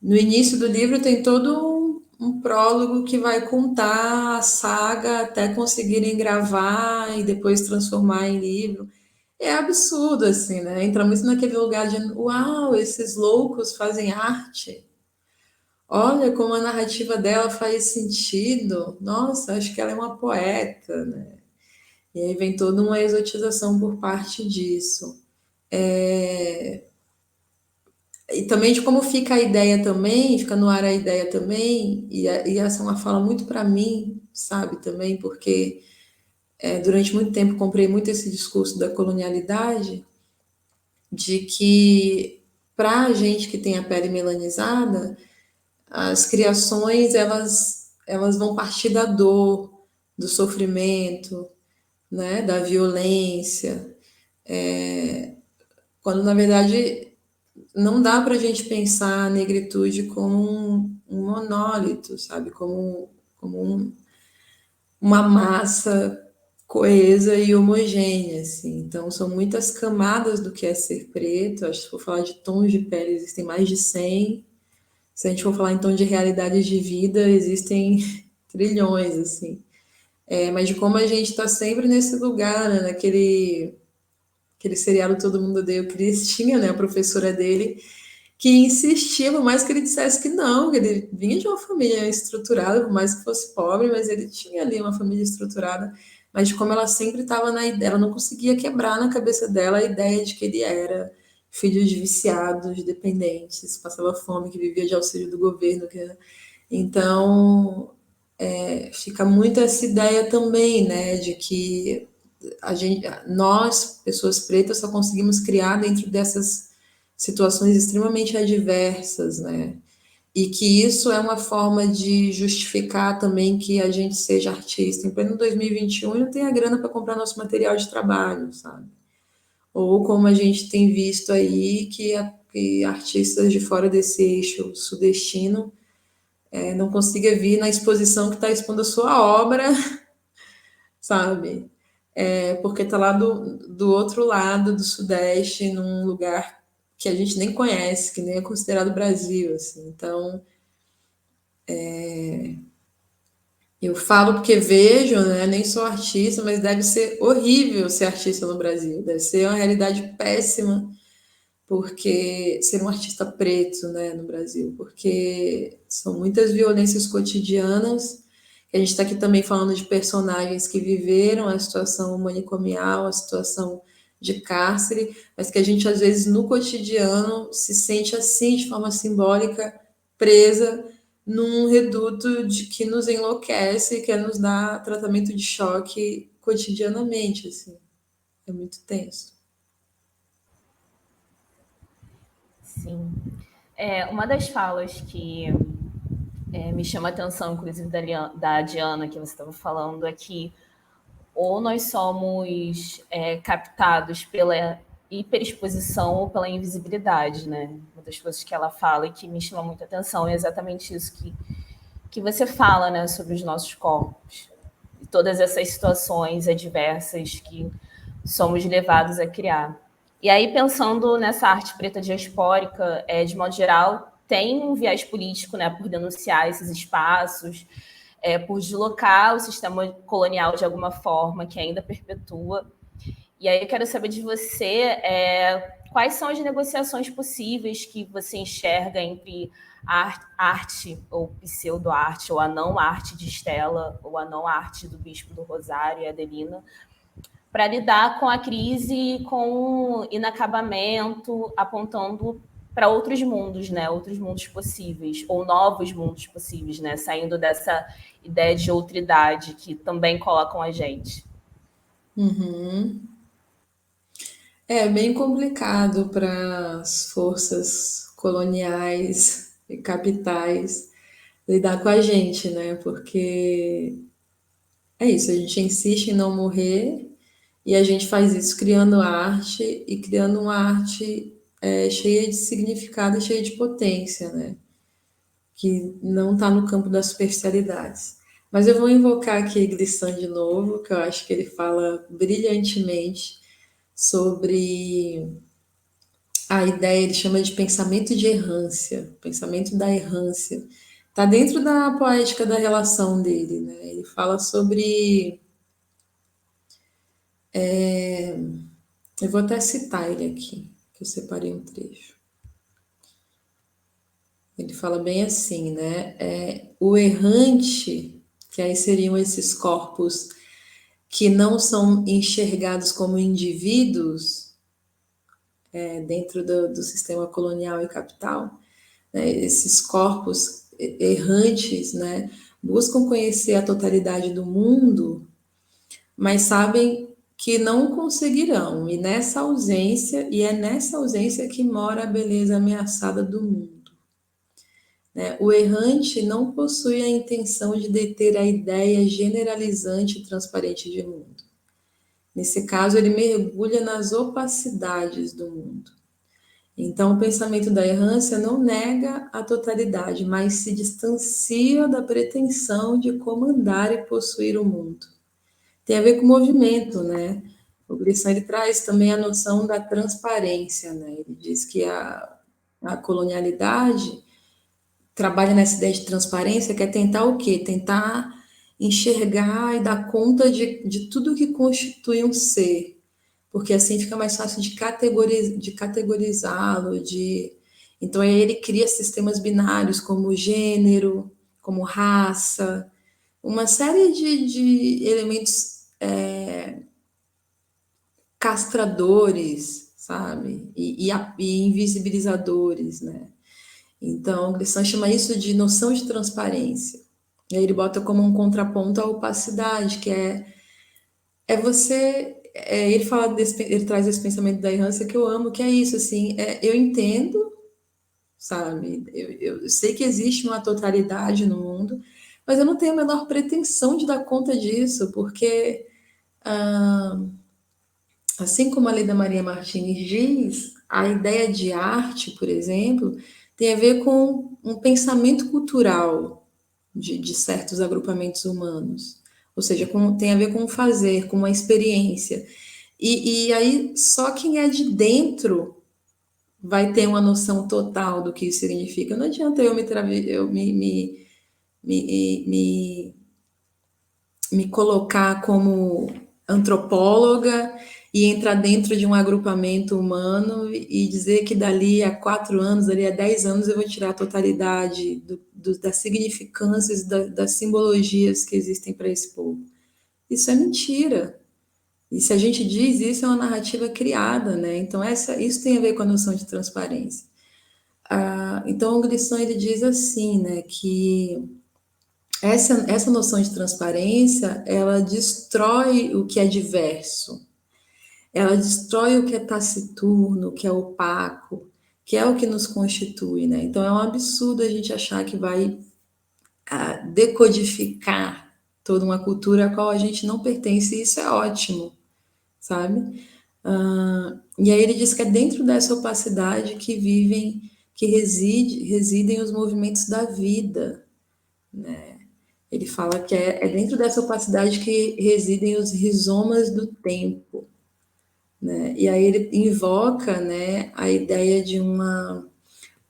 No início do livro tem todo um prólogo que vai contar a saga até conseguirem gravar e depois transformar em livro. É absurdo, assim, né? Entra muito naquele lugar de, uau, esses loucos fazem arte. Olha como a narrativa dela faz sentido. Nossa, acho que ela é uma poeta, né? E aí vem toda uma exotização por parte disso. E também de como fica a ideia também, fica no ar a ideia também, e essa é uma fala muito para mim, sabe, também, porque durante muito tempo comprei muito esse discurso da colonialidade, de que para a gente que tem a pele melanizada, as criações elas vão partir da dor, do sofrimento, né, da violência, quando na verdade não dá para a gente pensar a negritude como um monólito, sabe? Como uma massa coesa e homogênea, assim. Então, são muitas camadas do que é ser preto. Acho que se for falar de tons de pele, existem mais de 100. Se a gente for falar em tom de realidades de vida, existem trilhões, assim. Mas de como a gente está sempre nesse lugar, né? Aquele seriado Todo Mundo Odeia o Chris, tinha, né? A professora dele que insistia, por mais que ele dissesse que não, que ele vinha de uma família estruturada, por mais que fosse pobre, mas ele tinha ali uma família estruturada, mas de como ela sempre estava na ideia, ela não conseguia quebrar na cabeça dela a ideia de que ele era filho de viciados, dependentes, passava fome, que vivia de auxílio do governo. Então, fica muito essa ideia também, né, de que nós, pessoas pretas, só conseguimos criar dentro dessas situações extremamente adversas, né? E que isso é uma forma de justificar também que a gente seja artista. Em pleno 2021, e não tem a grana para comprar nosso material de trabalho, sabe? Ou como a gente tem visto aí, que artistas de fora desse eixo sudestino não consiga vir na exposição que está expondo a sua obra, sabe? Porque está lá do outro lado do Sudeste, num lugar que a gente nem conhece, que nem é considerado Brasil, assim. Então, eu falo porque vejo, né? Nem sou artista, mas deve ser horrível ser artista no Brasil. Deve ser uma realidade péssima, porque ser um artista preto, né, no Brasil, porque são muitas violências cotidianas. A gente está aqui também falando de personagens que viveram a situação manicomial, a situação de cárcere, mas que a gente, às vezes, no cotidiano, se sente assim, de forma simbólica, presa num reduto de que nos enlouquece e quer nos dar tratamento de choque cotidianamente, assim. É muito tenso. Sim. Uma das falas que me chama a atenção, inclusive da Diana, que você estava falando, é que ou nós somos captados pela hiperexposição ou pela invisibilidade, né? Uma das coisas que ela fala e que me chama muita atenção é exatamente isso que você fala, né, sobre os nossos corpos. E todas essas situações adversas que somos levados a criar. E aí, pensando nessa arte preta diaspórica, de modo geral, tem um viés político, né, por denunciar esses espaços, por deslocar o sistema colonial de alguma forma, que ainda perpetua. E aí eu quero saber de você quais são as negociações possíveis que você enxerga entre a arte ou pseudo-arte, ou a não-arte de Estela, ou a não-arte do Bispo do Rosário e Adelina, para lidar com a crise, com o inacabamento, apontando para outros mundos, né? Outros mundos possíveis, ou novos mundos possíveis, né? Saindo dessa ideia de outridade que também colocam a gente. Uhum. É bem complicado para as forças coloniais e capitais lidar com a gente, né? Porque é isso, a gente insiste em não morrer e a gente faz isso criando arte e criando uma arte cheia de significado e cheia de potência, né? Que não está no campo das superficialidades. Mas eu vou invocar aqui Glissant de novo, que eu acho que ele fala brilhantemente sobre a ideia, ele chama de pensamento de errância, pensamento da errância. Está dentro da poética da relação dele, né? Ele fala sobre. Eu vou até citar ele aqui, que eu separei um trecho. Ele fala bem assim, né? O errante, que aí seriam esses corpos que não são enxergados como indivíduos dentro do sistema colonial e capital, né? Esses corpos errantes, né? Buscam conhecer a totalidade do mundo, mas sabem que não conseguirão, e é nessa ausência que mora a beleza ameaçada do mundo. Né? O errante não possui a intenção de deter a ideia generalizante e transparente de mundo. Nesse caso, ele mergulha nas opacidades do mundo. Então, o pensamento da errância não nega a totalidade, mas se distancia da pretensão de comandar e possuir o mundo. Tem a ver com movimento, né? O Bresson, ele traz também a noção da transparência, né? Ele diz que a colonialidade trabalha nessa ideia de transparência, que é tentar o quê? Tentar enxergar e dar conta de tudo que constitui um ser, porque assim fica mais fácil de categorizá-lo, então aí ele cria sistemas binários como gênero, como raça, uma série de elementos castradores, sabe? E invisibilizadores, né? Então, o Glissant chama isso de noção de transparência. E aí ele bota como um contraponto à opacidade, que é você. Ele fala ele traz esse pensamento da errância que eu amo, que é isso, assim, eu entendo, sabe? Eu sei que existe uma totalidade no mundo, mas eu não tenho a menor pretensão de dar conta disso, porque assim como a Leda Maria Martins diz, a ideia de arte, por exemplo, tem a ver com um pensamento cultural de certos agrupamentos humanos. Ou seja, tem a ver com o fazer, com uma experiência. E aí, só quem é de dentro vai ter uma noção total do que isso significa. Não adianta eu me colocar como antropóloga e entrar dentro de um agrupamento humano e dizer que dali a 4 anos, dali a 10 anos eu vou tirar a totalidade das significâncias, das simbologias que existem para esse povo. Isso é mentira. E se a gente diz isso, é uma narrativa criada, né? Então, isso tem a ver com a noção de transparência. Então, o Glissant, ele diz assim, né, que essa noção de transparência, ela destrói o que é diverso, ela destrói o que é taciturno, o que é opaco, que é o que nos constitui, né? Então é um absurdo a gente achar que vai decodificar toda uma cultura a qual a gente não pertence, e isso é ótimo, sabe? E aí ele diz que é dentro dessa opacidade que residem os movimentos da vida, né? Ele fala que é dentro dessa opacidade que residem os rizomas do tempo, né? E aí ele invoca, né, a ideia de uma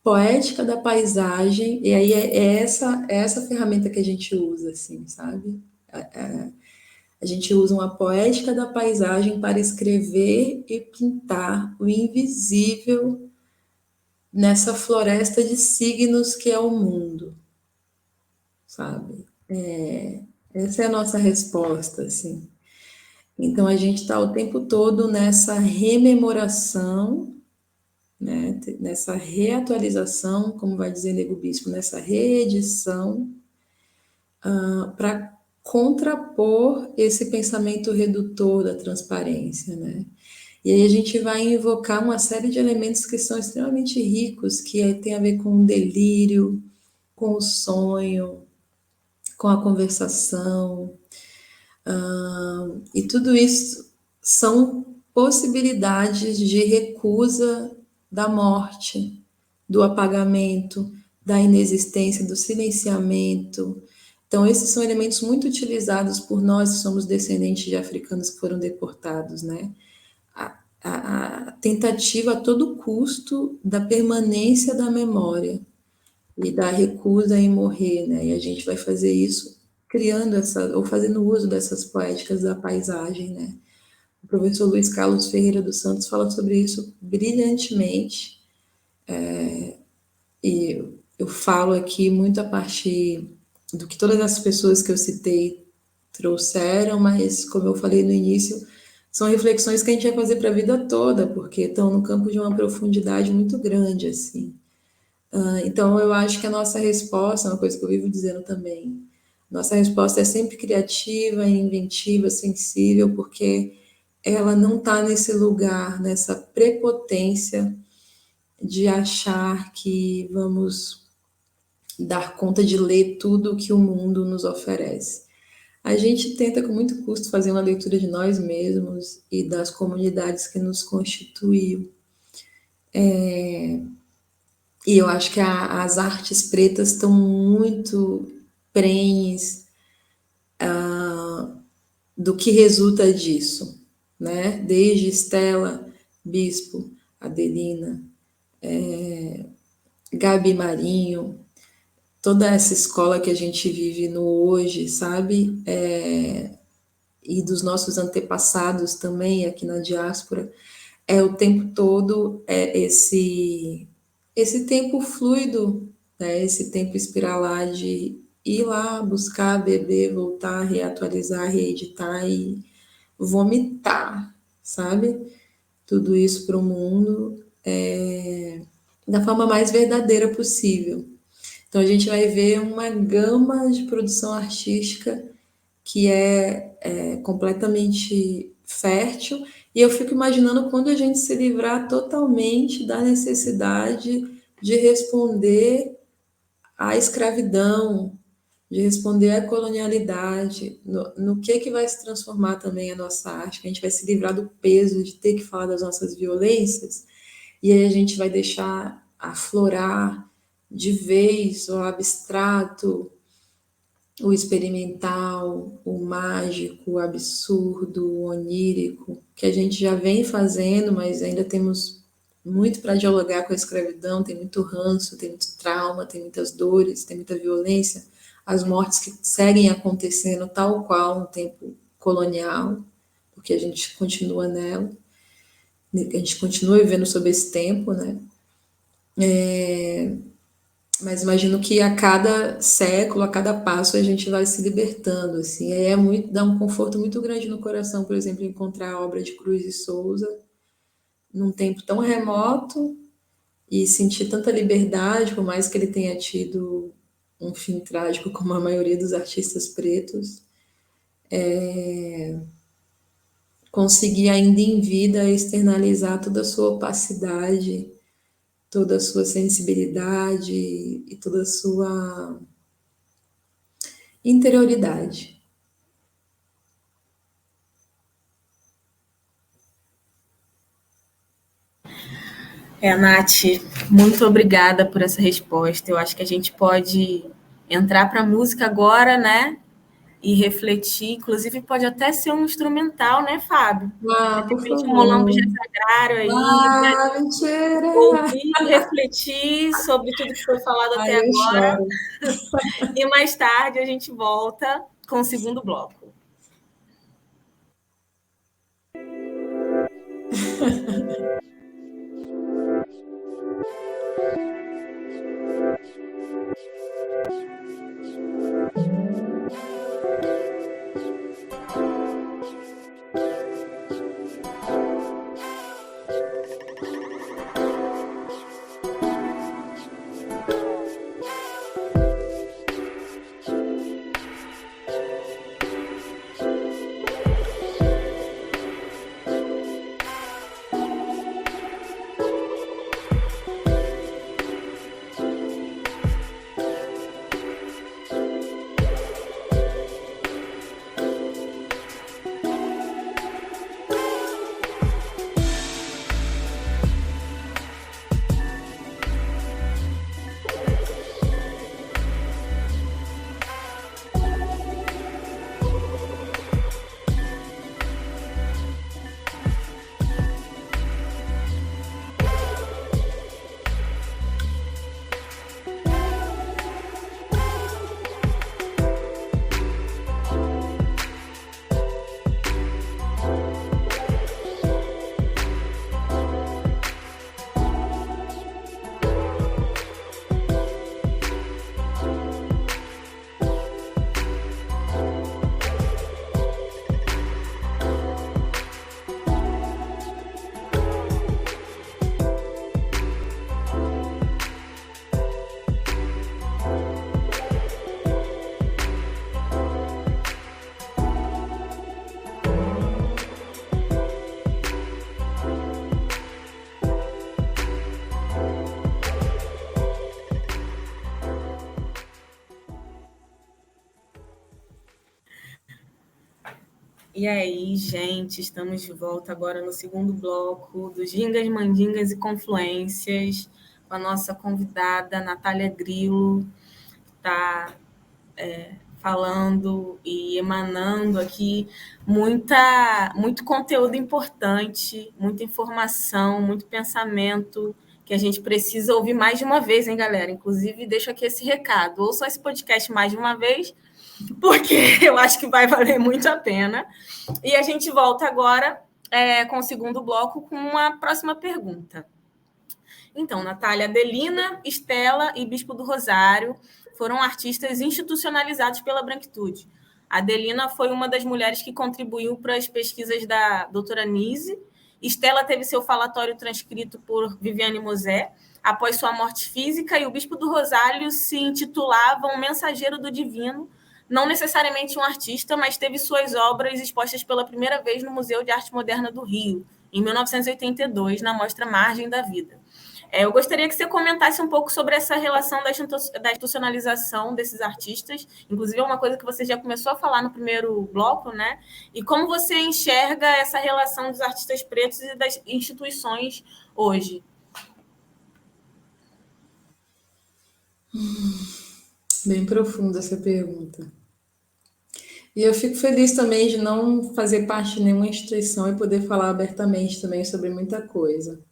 poética da paisagem, e aí é essa ferramenta que a gente usa, assim, sabe? A gente usa uma poética da paisagem para escrever e pintar o invisível nessa floresta de signos que é o mundo, sabe? Essa é a nossa resposta, assim. Então, a gente está o tempo todo nessa rememoração, né, nessa reatualização, como vai dizer Nego Bispo, nessa reedição, para contrapor esse pensamento redutor da transparência, né? E aí a gente vai invocar uma série de elementos que são extremamente ricos, que tem a ver com o delírio, com o sonho, com a conversação, e tudo isso são possibilidades de recusa da morte, do apagamento, da inexistência, do silenciamento, Então, esses são elementos muito utilizados por nós que somos descendentes de africanos que foram deportados, né? A tentativa a todo custo da permanência da memória e da recusa em morrer, né? E a gente vai fazer isso criando ou fazendo uso dessas poéticas da paisagem, né? O professor Luiz Carlos Ferreira dos Santos fala sobre isso brilhantemente, e eu falo aqui muito a partir do que todas as pessoas que eu citei trouxeram, mas, como eu falei no início, são reflexões que a gente vai fazer para a vida toda, porque estão no campo de uma profundidade muito grande, assim. Então, eu acho que a nossa resposta, uma coisa que eu vivo dizendo também, nossa resposta é sempre criativa, inventiva, sensível, porque ela não está nesse lugar, nessa prepotência de achar que vamos dar conta de ler tudo o que o mundo nos oferece. A gente tenta com muito custo fazer uma leitura de nós mesmos e das comunidades que nos constituíam. E eu acho que as artes pretas estão muito prenhes do que resulta disso, né? Desde Estela, Bispo, Adelina, Gabi Marinho, toda essa escola que a gente vive no hoje, sabe? E dos nossos antepassados também aqui na diáspora, o tempo todo esse tempo fluido, né? Esse tempo espiralar de ir lá, buscar, beber, voltar, reatualizar, reeditar e vomitar, sabe? Tudo isso para o mundo da forma mais verdadeira possível. Então, a gente vai ver uma gama de produção artística que é completamente fértil, e eu fico imaginando quando a gente se livrar totalmente da necessidade de responder à escravidão, de responder à colonialidade, no que vai se transformar também a nossa arte, que a gente vai se livrar do peso de ter que falar das nossas violências, e aí a gente vai deixar aflorar de vez o abstrato, o experimental, o mágico, o absurdo, o onírico, que a gente já vem fazendo, mas ainda temos muito para dialogar com a escravidão, tem muito ranço, tem muito trauma, tem muitas dores, tem muita violência, as mortes que seguem acontecendo tal qual no tempo colonial, porque a gente continua nela, a gente continua vivendo sob esse tempo, né? Mas imagino que a cada século, a cada passo, a gente vai se libertando, assim. Dá um conforto muito grande no coração, por exemplo, encontrar a obra de Cruz e Souza num tempo tão remoto e sentir tanta liberdade, por mais que ele tenha tido um fim trágico, como a maioria dos artistas pretos, conseguir ainda em vida externalizar toda a sua opacidade, toda a sua sensibilidade e toda a sua interioridade. Nath, muito obrigada por essa resposta. Eu acho que a gente pode entrar para a música agora, né? E refletir. Inclusive, pode até ser um instrumental, né, Fábio? Por favor. Um lambuja agrário aí. Mentira! Ouvir, refletir sobre tudo que foi falado até agora. E mais tarde a gente volta com o segundo bloco. E aí, gente, estamos de volta agora no segundo bloco do Gingas, Mandingas e Confluências, com a nossa convidada, Natália Grillo, que está falando e emanando aqui muito conteúdo importante, muita informação, muito pensamento que a gente precisa ouvir mais de uma vez, hein, galera? Inclusive, deixo aqui esse recado. Ouçam esse podcast mais de uma vez, porque eu acho que vai valer muito a pena. E a gente volta agora com o segundo bloco com uma próxima pergunta. Então, Natália, Adelina, Estela e Bispo do Rosário foram artistas institucionalizados pela branquitude. A Adelina foi uma das mulheres que contribuiu para as pesquisas da doutora Nise. Estela teve seu falatório transcrito por Viviane Mosé após sua morte física, e o Bispo do Rosário se intitulava um mensageiro do divino, não necessariamente um artista, mas teve suas obras expostas pela primeira vez no Museu de Arte Moderna do Rio, em 1982, na mostra Margem da Vida. Eu gostaria que você comentasse um pouco sobre essa relação da institucionalização desses artistas, inclusive é uma coisa que você já começou a falar no primeiro bloco, né? E como você enxerga essa relação dos artistas pretos e das instituições hoje? Bem profunda essa pergunta. E eu fico feliz também de não fazer parte de nenhuma instituição e poder falar abertamente também sobre muita coisa.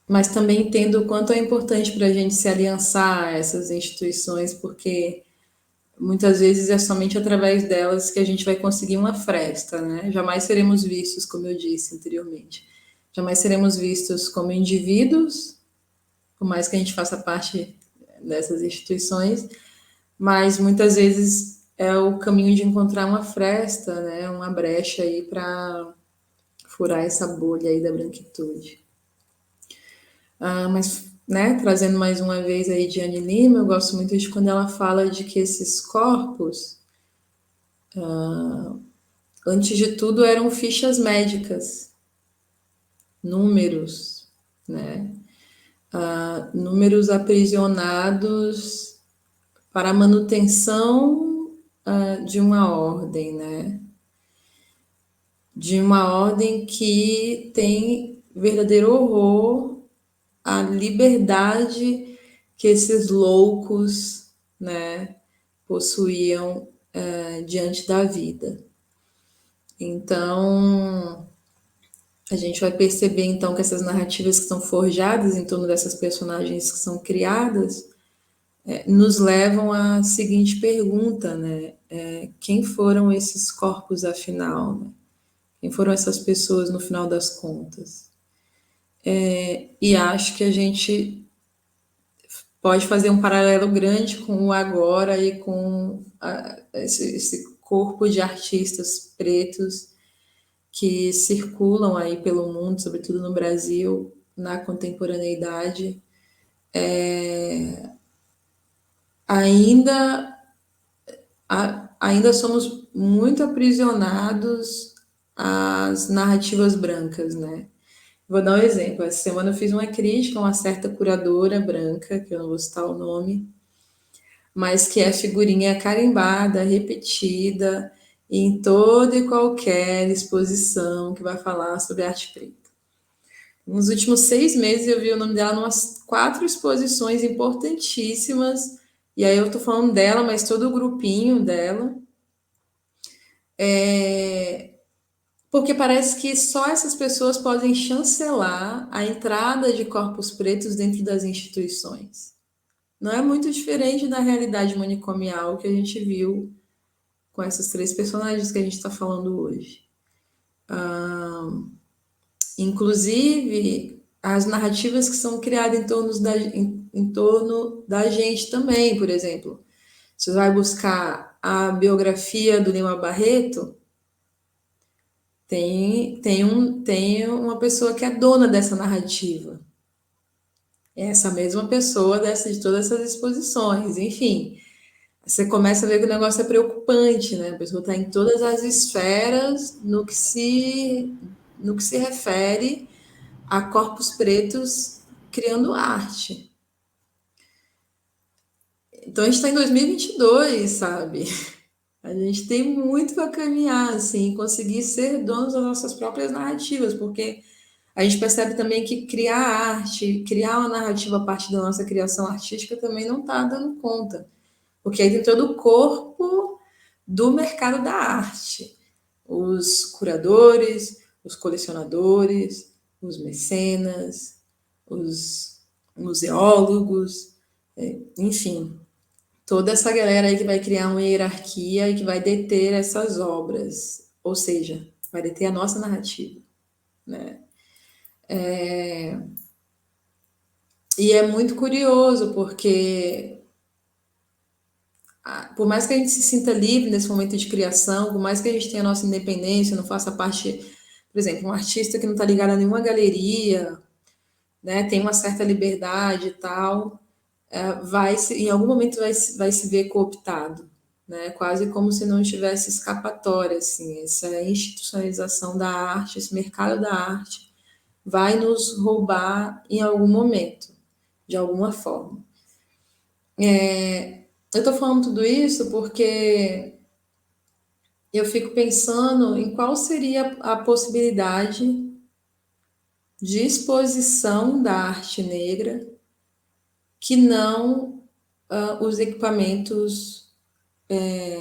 Mas também entendo o quanto é importante para a gente se aliançar a essas instituições, porque muitas vezes é somente através delas que a gente vai conseguir uma fresta, né? Jamais seremos vistos, como eu disse anteriormente, jamais seremos vistos como indivíduos, por mais que a gente faça parte dessas instituições, mas muitas vezes é o caminho de encontrar uma fresta, né? Uma brecha aí para furar essa bolha aí da branquitude. Mas, né, trazendo mais uma vez aí Diane Lima, eu gosto muito de quando ela fala de que esses corpos, antes de tudo, eram fichas médicas, números, né? Números aprisionados para a manutenção de uma ordem, né? De uma ordem que tem verdadeiro horror à liberdade que esses loucos, né, possuíam diante da vida. Então, a gente vai perceber então que essas narrativas que são forjadas em torno dessas personagens que são criadas nos levam à seguinte pergunta, né? Quem foram esses corpos afinal? Né? Quem foram essas pessoas no final das contas? E acho que a gente pode fazer um paralelo grande com o agora e com esse corpo de artistas pretos que circulam aí pelo mundo, sobretudo no Brasil, na contemporaneidade, ainda somos muito aprisionados às narrativas brancas, né? Vou dar um exemplo. Essa semana eu fiz uma crítica a uma certa curadora branca, que eu não vou citar o nome, mas que é figurinha carimbada, repetida, em toda e qualquer exposição que vai falar sobre arte preta. Nos últimos 6 meses eu vi o nome dela em umas 4 exposições importantíssimas, e aí eu tô falando dela, mas todo o grupinho dela. Porque parece que só essas pessoas podem chancelar a entrada de corpos pretos dentro das instituições. Não é muito diferente da realidade manicomial que a gente viu com essas 3 personagens que a gente está falando hoje. Inclusive, as narrativas que são criadas em torno da gente também, por exemplo. Você vai buscar a biografia do Lima Barreto, tem uma pessoa que é dona dessa narrativa. Essa mesma pessoa de todas essas exposições, enfim. Você começa a ver que o negócio é preocupante, né? A pessoa está em todas as esferas no que se refere a corpos pretos criando arte. Então, a gente está em 2022, sabe? A gente tem muito para caminhar, assim, conseguir ser donos das nossas próprias narrativas, porque a gente percebe também que criar arte, criar uma narrativa a partir da nossa criação artística também não está dando conta, porque aí tem todo o corpo do mercado da arte, os curadores, os colecionadores, os mecenas, os museólogos, enfim, toda essa galera aí que vai criar uma hierarquia e que vai deter essas obras, ou seja, vai deter a nossa narrativa, né? E é muito curioso, porque por mais que a gente se sinta livre nesse momento de criação, por mais que a gente tenha a nossa independência, não faça parte, por exemplo, um artista que não está ligado a nenhuma galeria, né, tem uma certa liberdade e tal, em algum momento vai se ver cooptado, né, quase como se não tivesse escapatória, assim, essa institucionalização da arte, esse mercado da arte vai nos roubar em algum momento, de alguma forma. Eu estou falando tudo isso porque eu fico pensando em qual seria a possibilidade de exposição da arte negra que não os equipamentos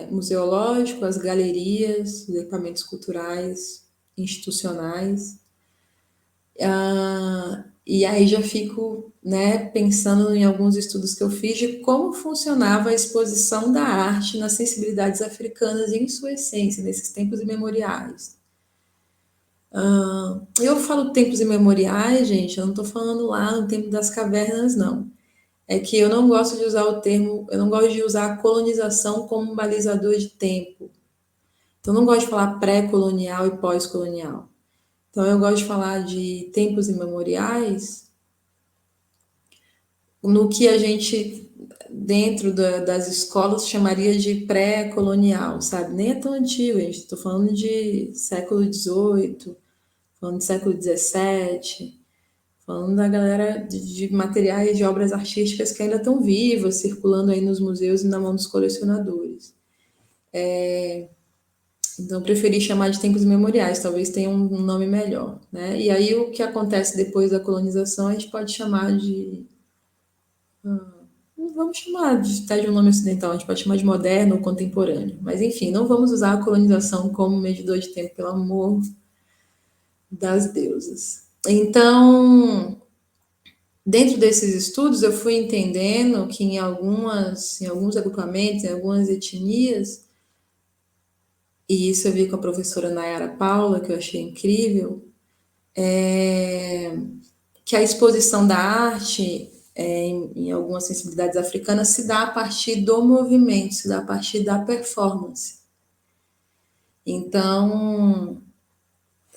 museológicos, as galerias, os equipamentos culturais, institucionais. E aí já fico, né, pensando em alguns estudos que eu fiz de como funcionava a exposição da arte nas sensibilidades africanas em sua essência, nesses tempos imemoriais. Eu falo tempos imemoriais, gente, eu não estou falando lá no tempo das cavernas, não. É que eu não gosto de usar o termo, eu não gosto de usar a colonização como um balizador de tempo. Então, eu não gosto de falar pré-colonial e pós-colonial. Então, eu gosto de falar de tempos imemoriais no que a gente, dentro das escolas, chamaria de pré-colonial, sabe? Nem é tão antigo, gente. Estou falando de século XVIII, falando de século XVII, falando da galera de materiais, de obras artísticas que ainda estão vivas, circulando aí nos museus e na mão dos colecionadores. Então, eu preferi chamar de tempos imemoriais, talvez tenha um nome melhor, né? E aí, o que acontece depois da colonização, a gente pode chamar de... Vamos chamar até de um nome ocidental, a gente pode chamar de moderno ou contemporâneo. Mas, enfim, não vamos usar a colonização como medidor de tempo, pelo amor das deusas. Então, dentro desses estudos, eu fui entendendo que em alguns agrupamentos, em algumas etnias, e isso eu vi com a professora Nayara Paula, que eu achei incrível, que a exposição da arte em algumas sensibilidades africanas se dá a partir do movimento, se dá a partir da performance. Então,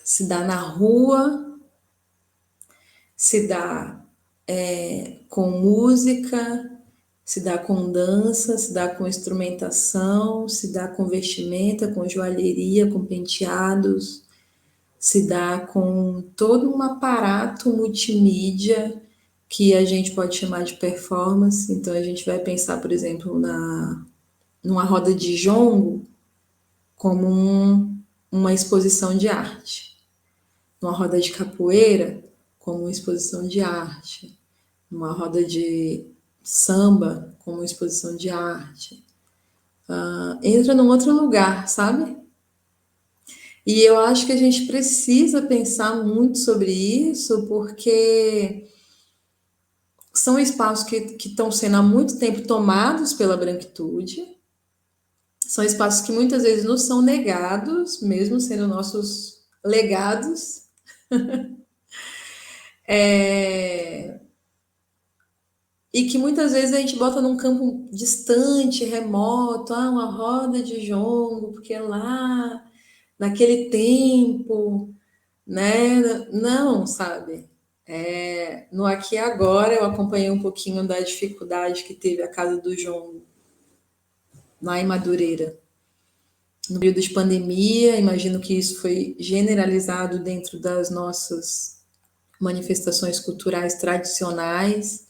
se dá na rua, se dá com música, se dá com dança, se dá com instrumentação, se dá com vestimenta, com joalheria, com penteados, se dá com todo um aparato multimídia que a gente pode chamar de performance. Então, a gente vai pensar, por exemplo, numa roda de jongo como uma exposição de arte, numa roda de capoeira como uma exposição de arte, numa roda de samba como uma exposição de arte. Entra num outro lugar, sabe? E eu acho que a gente precisa pensar muito sobre isso, porque são espaços que estão sendo há muito tempo tomados pela branquitude, são espaços que muitas vezes nos são negados, mesmo sendo nossos legados. E que muitas vezes a gente bota num campo distante, remoto, uma roda de jongo, porque é lá, naquele tempo, né? Não, sabe? No aqui e agora eu acompanhei um pouquinho da dificuldade que teve a Casa do Jongo, lá em Madureira. No período de pandemia, imagino que isso foi generalizado dentro das nossas manifestações culturais tradicionais.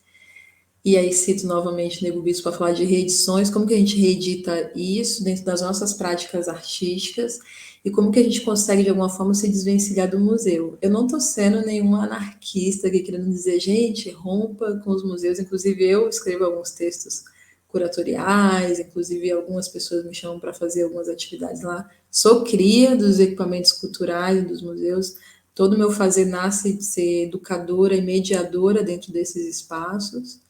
E aí cito novamente Nego Bispo para falar de reedições, como que a gente reedita isso dentro das nossas práticas artísticas e como que a gente consegue, de alguma forma, se desvencilhar do museu. Eu não estou sendo nenhuma anarquista aqui querendo dizer, gente, rompa com os museus. Inclusive, eu escrevo alguns textos curatoriais, inclusive algumas pessoas me chamam para fazer algumas atividades lá. Sou cria dos equipamentos culturais e dos museus. Todo o meu fazer nasce de ser educadora e mediadora dentro desses espaços.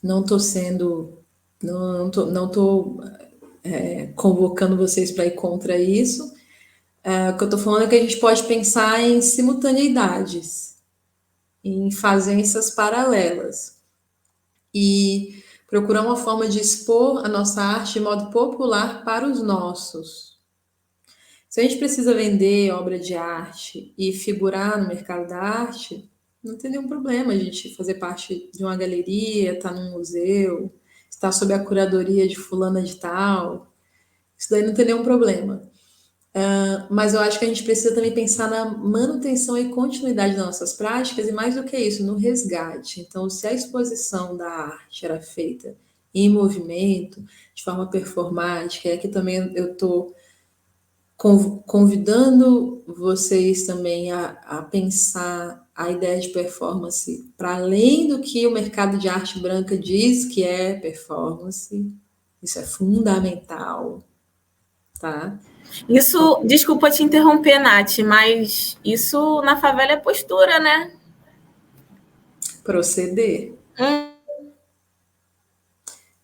Não estou sendo, não estou convocando vocês para ir contra isso. O que eu estou falando é que a gente pode pensar em simultaneidades, em fazenças paralelas e procurar uma forma de expor a nossa arte de modo popular para os nossos. Se a gente precisa vender obra de arte e figurar no mercado da arte, não tem nenhum problema a gente fazer parte de uma galeria, estar num museu, estar sob a curadoria de fulana de tal. Isso daí não tem nenhum problema. Mas eu acho que a gente precisa também pensar na manutenção e continuidade das nossas práticas e, mais do que isso, no resgate. Então, se a exposição da arte era feita em movimento, de forma performática, e aqui também eu estou convidando vocês também a pensar a ideia de performance para além do que o mercado de arte branca diz que é performance. Isso é fundamental, tá? Isso, desculpa te interromper, Nath, mas isso na favela é postura, né? Proceder.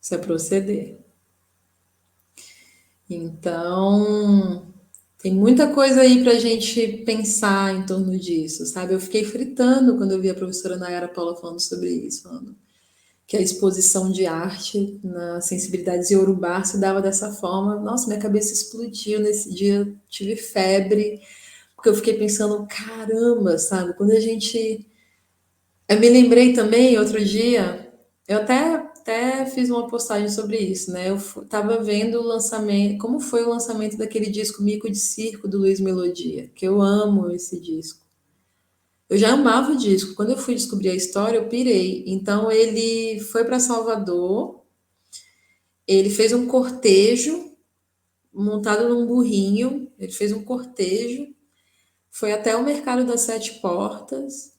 Isso é proceder. Então, tem muita coisa aí para a gente pensar em torno disso, sabe? Eu fiquei fritando quando eu vi a professora Nayara Paula falando sobre isso, falando que a exposição de arte na sensibilidade iorubá se dava dessa forma. Nossa, minha cabeça explodiu nesse dia, tive febre, porque eu fiquei pensando, caramba, sabe? Quando a gente... Eu me lembrei também, outro dia, eu até fiz uma postagem sobre isso, né? Eu estava vendo o lançamento, como foi o lançamento daquele disco Mico de Circo do Luiz Melodia, que eu amo esse disco. Eu já amava o disco. Quando eu fui descobrir a história, eu pirei. Então ele foi para Salvador, ele fez um cortejo montado num burrinho, ele fez um cortejo, foi até o Mercado das Sete Portas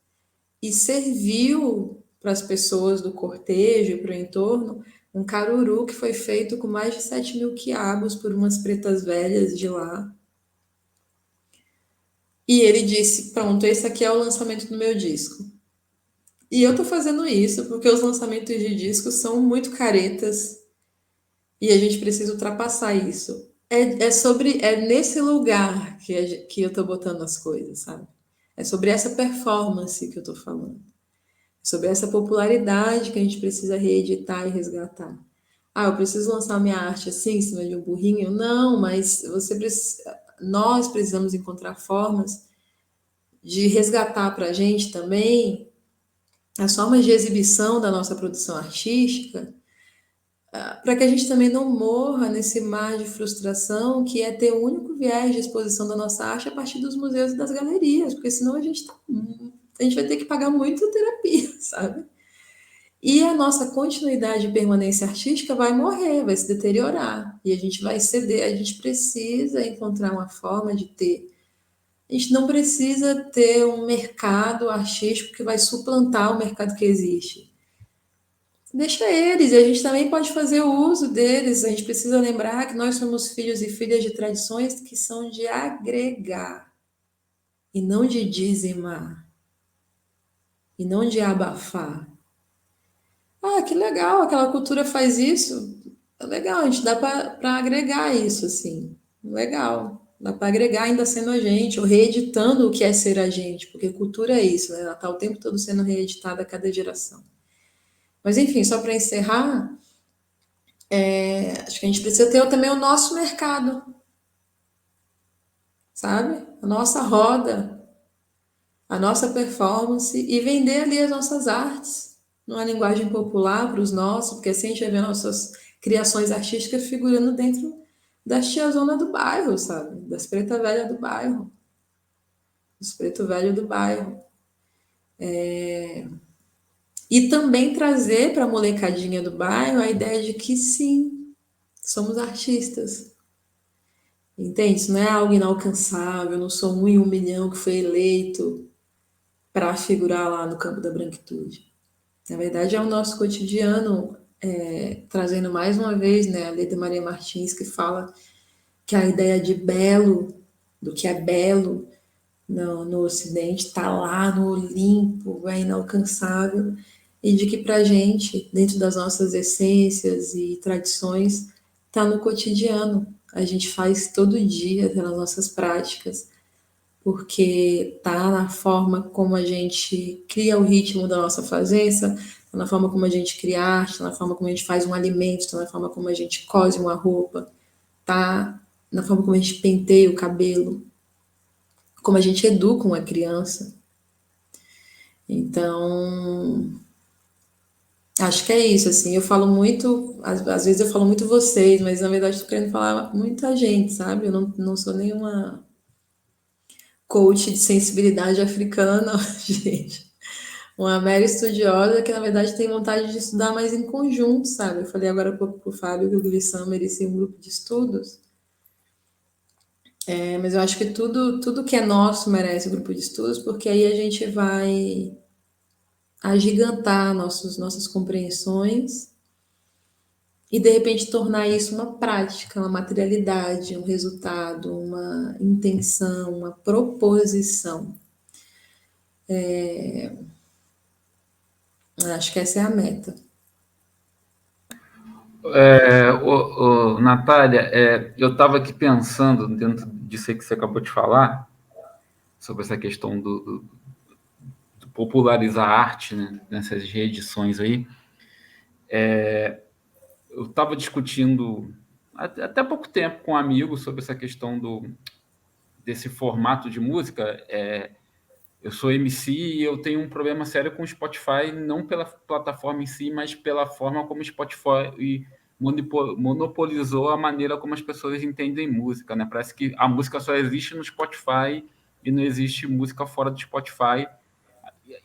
e serviu para as pessoas do cortejo e para o entorno um caruru que foi feito com mais de 7.000 quiabos por umas pretas velhas de lá. E ele disse, pronto, esse aqui é o lançamento do meu disco. E eu tô fazendo isso porque os lançamentos de discos são muito caretas e a gente precisa ultrapassar isso. É nesse lugar que eu tô botando as coisas, sabe? É sobre essa performance que eu tô falando. Sobre essa popularidade que a gente precisa reeditar e resgatar. Ah, eu preciso lançar minha arte assim, em cima de um burrinho? Não, mas nós precisamos encontrar formas de resgatar para a gente também as formas de exibição da nossa produção artística, para que a gente também não morra nesse mar de frustração que é ter o único viés de exposição da nossa arte a partir dos museus e das galerias, porque senão a gente vai ter que pagar muito terapia, sabe? E a nossa continuidade e permanência artística vai morrer, vai se deteriorar. E a gente vai ceder. A gente precisa encontrar uma forma de ter. A gente não precisa ter um mercado artístico que vai suplantar o mercado que existe. Deixa eles, e a gente também pode fazer o uso deles. A gente precisa lembrar que nós somos filhos e filhas de tradições que são de agregar, e não de dizimar, e não de abafar. Ah, que legal, aquela cultura faz isso. É legal, a gente dá para agregar isso, assim. Legal. Dá para agregar ainda sendo a gente, ou reeditando o que é ser a gente, porque cultura é isso, né? Ela está o tempo todo sendo reeditada a cada geração. Mas, enfim, só para encerrar, acho que a gente precisa ter também o nosso mercado, sabe? A nossa roda, a nossa performance e vender ali as nossas artes numa linguagem popular para os nossos, porque assim a gente vai ver nossas criações artísticas figurando dentro das tiazona do bairro, sabe? Das preta velha do bairro, dos preto velho do bairro. E também trazer para a molecadinha do bairro a ideia de que sim, somos artistas. Entende? Isso não é algo inalcançável, eu não sou um em 1 milhão que foi eleito para figurar lá no campo da branquitude. Na verdade, é o nosso cotidiano, trazendo mais uma vez, né, a Leda Maria Martins, que fala que a ideia de belo, do que é belo no Ocidente, está lá no Olimpo, é inalcançável, e de que para a gente, dentro das nossas essências e tradições, está no cotidiano. A gente faz todo dia pelas nossas práticas, porque está na forma como a gente cria o ritmo da nossa presença, tá na forma como a gente cria arte, tá na forma como a gente faz um alimento, está na forma como a gente cose uma roupa, tá na forma como a gente penteia o cabelo, como a gente educa uma criança. Então, acho que é isso, assim, eu falo muito, às vezes eu falo muito vocês, mas na verdade estou querendo falar muita gente, sabe? Eu não sou nenhuma coach de sensibilidade africana, não, gente. Uma mera estudiosa que, na verdade, tem vontade de estudar mais em conjunto, sabe? Eu falei agora há pouco pro Fábio que o Glissam merecia um grupo de estudos, mas eu acho que tudo que é nosso merece um grupo de estudos, porque aí a gente vai agigantar nossas compreensões e, de repente, tornar isso uma prática, uma materialidade, um resultado, uma intenção, uma proposição. Acho que essa é a meta. Natália, eu estava aqui pensando, dentro disso aí que você acabou de falar, sobre essa questão do popularizar a arte, né, nessas reedições aí. Eu estava discutindo até pouco tempo com um amigo sobre essa questão desse formato de música. Eu sou MC e eu tenho um problema sério com o Spotify, não pela plataforma em si, mas pela forma como o Spotify monopolizou a maneira como as pessoas entendem música, né? Parece que a música só existe no Spotify e não existe música fora do Spotify,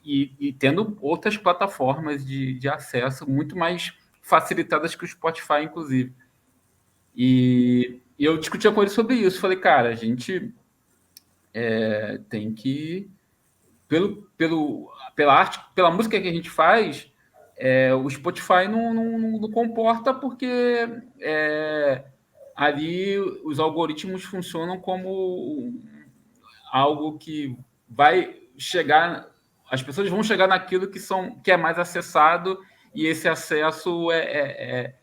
e tendo outras plataformas de acesso muito mais facilitadas que o Spotify, inclusive. E eu discutia com ele sobre isso. Falei, cara, a gente tem que pela arte, pela música que a gente faz, o Spotify não comporta, porque ali os algoritmos funcionam como algo que vai chegar, as pessoas vão chegar naquilo que é mais acessado, e esse acesso é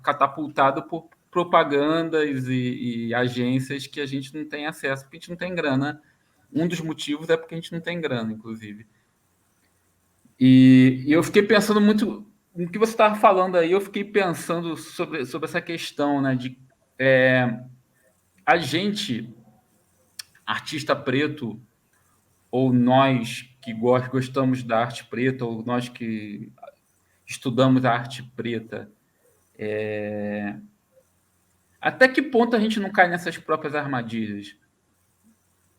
catapultado por propagandas e agências que a gente não tem acesso, porque a gente não tem grana. Um dos motivos é porque a gente não tem grana, inclusive. E eu fiquei pensando muito no que você estava falando aí, eu fiquei pensando sobre essa questão, né, de a gente, artista preto, ou nós que gostamos da arte preta, ou nós que estudamos a arte preta, até que ponto a gente não cai nessas próprias armadilhas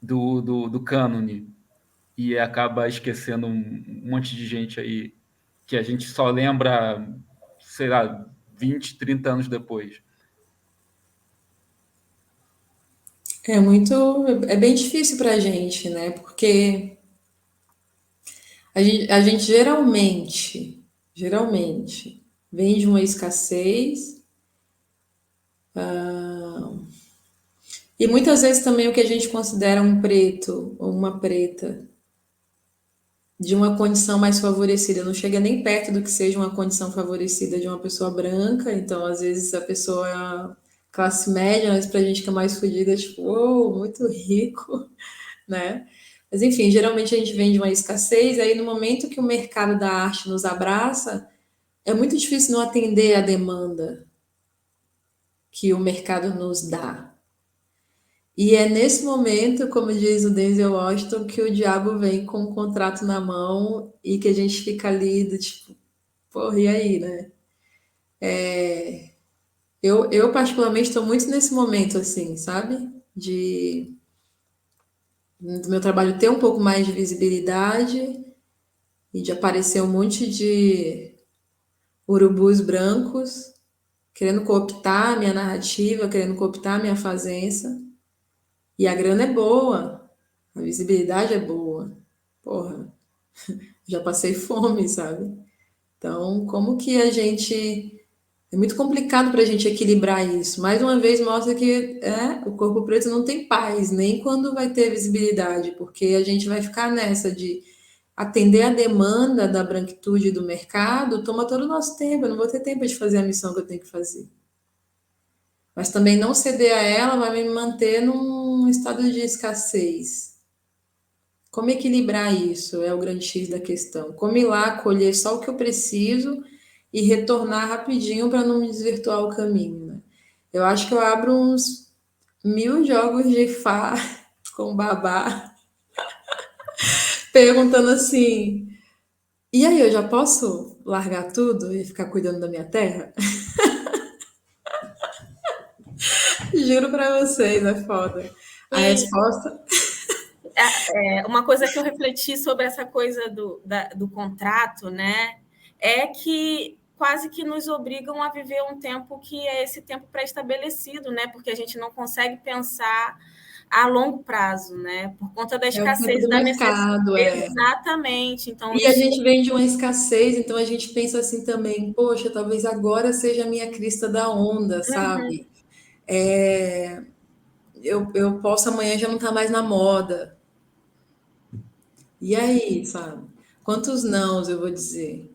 do cânone e acaba esquecendo um monte de gente aí que a gente só lembra, sei lá, 20, 30 anos depois? É bem difícil para a gente, né? Porque a gente geralmente, vem de uma escassez, e muitas vezes também o que a gente considera um preto ou uma preta de uma condição mais favorecida, não chega nem perto do que seja uma condição favorecida de uma pessoa branca, então às vezes a pessoa é classe média, mas pra gente que é mais fodida, tipo, oh, muito rico, né? Mas enfim, geralmente a gente vem de uma escassez, aí no momento que o mercado da arte nos abraça, é muito difícil não atender a demanda que o mercado nos dá. E é nesse momento, como diz o Denzel Washington, que o diabo vem com um contrato na mão e que a gente fica ali do tipo, porra, e aí, né? Eu particularmente estou muito nesse momento, assim, sabe? Do meu trabalho ter um pouco mais de visibilidade e de aparecer um monte de urubus brancos querendo cooptar a minha narrativa, querendo cooptar a minha fazença. E a grana é boa, a visibilidade é boa. Porra, já passei fome, sabe? Então, como que a gente. É muito complicado para a gente equilibrar isso. Mais uma vez mostra que o corpo preto não tem paz, nem quando vai ter visibilidade, porque a gente vai ficar nessa de atender a demanda da branquitude do mercado, toma todo o nosso tempo, eu não vou ter tempo de fazer a missão que eu tenho que fazer. Mas também não ceder a ela vai me manter num estado de escassez. Como equilibrar isso é o grande X da questão. Como ir lá, colher só o que eu preciso e retornar rapidinho para não me desvirtuar o caminho, né? Eu acho que eu abro uns 1000 jogos de Fá com babá, perguntando assim: e aí, eu já posso largar tudo e ficar cuidando da minha terra? Juro para vocês, é foda. A E resposta. uma coisa que eu refleti sobre essa coisa do contrato, né, é que quase que nos obrigam a viver um tempo que é esse tempo pré-estabelecido, né, porque a gente não consegue pensar a longo prazo, né, por conta da É o tempo escassez e do da necessidade. mercado, é. Exatamente. Então, E a isso. gente vem de uma escassez, então a gente pensa assim também, poxa, talvez agora seja a minha crista da onda, Uhum. sabe? Eu posso amanhã já não estar mais na moda. E aí, sabe? Quantos nãos eu vou dizer?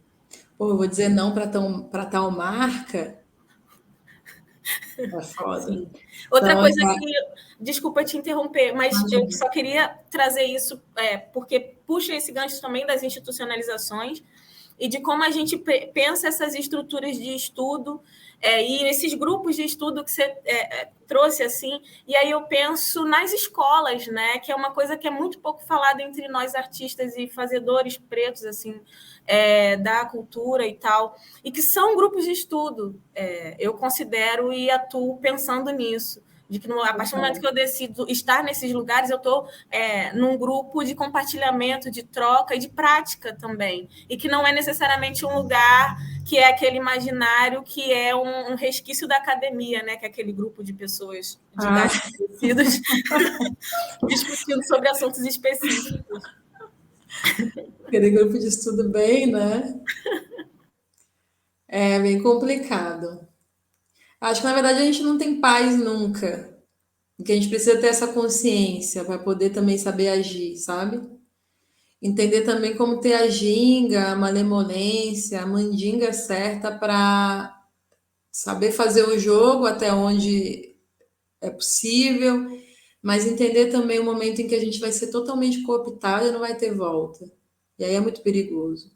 Pô, eu vou dizer não para tal marca? É foda. Sim. Outra Então, coisa que, desculpa te interromper, mas eu imagina. só queria trazer isso, porque puxa esse gancho também das institucionalizações e de como a gente pensa essas estruturas de estudo e esses grupos de estudo que você trouxe assim, e aí eu penso nas escolas, né, que é uma coisa que é muito pouco falada entre nós artistas e fazedores pretos assim da cultura e tal, e que são grupos de estudo. Eu considero e atuo pensando nisso. De que a partir do momento que eu decido estar nesses lugares, eu estou num grupo de compartilhamento, de troca e de prática também. E que não é necessariamente um lugar que é aquele imaginário que é um resquício da academia, né? Que é aquele grupo de pessoas de Ah, idades parecidas discutindo sobre assuntos específicos. aquele grupo de estudo bem, né? É bem complicado. Acho que na verdade a gente não tem paz nunca. Porque a gente precisa ter essa consciência para poder também saber agir, sabe? Entender também como ter a ginga, a malemolência, a mandinga certa para saber fazer o jogo até onde é possível, mas entender também o momento em que a gente vai ser totalmente cooptado e não vai ter volta. E aí é muito perigoso.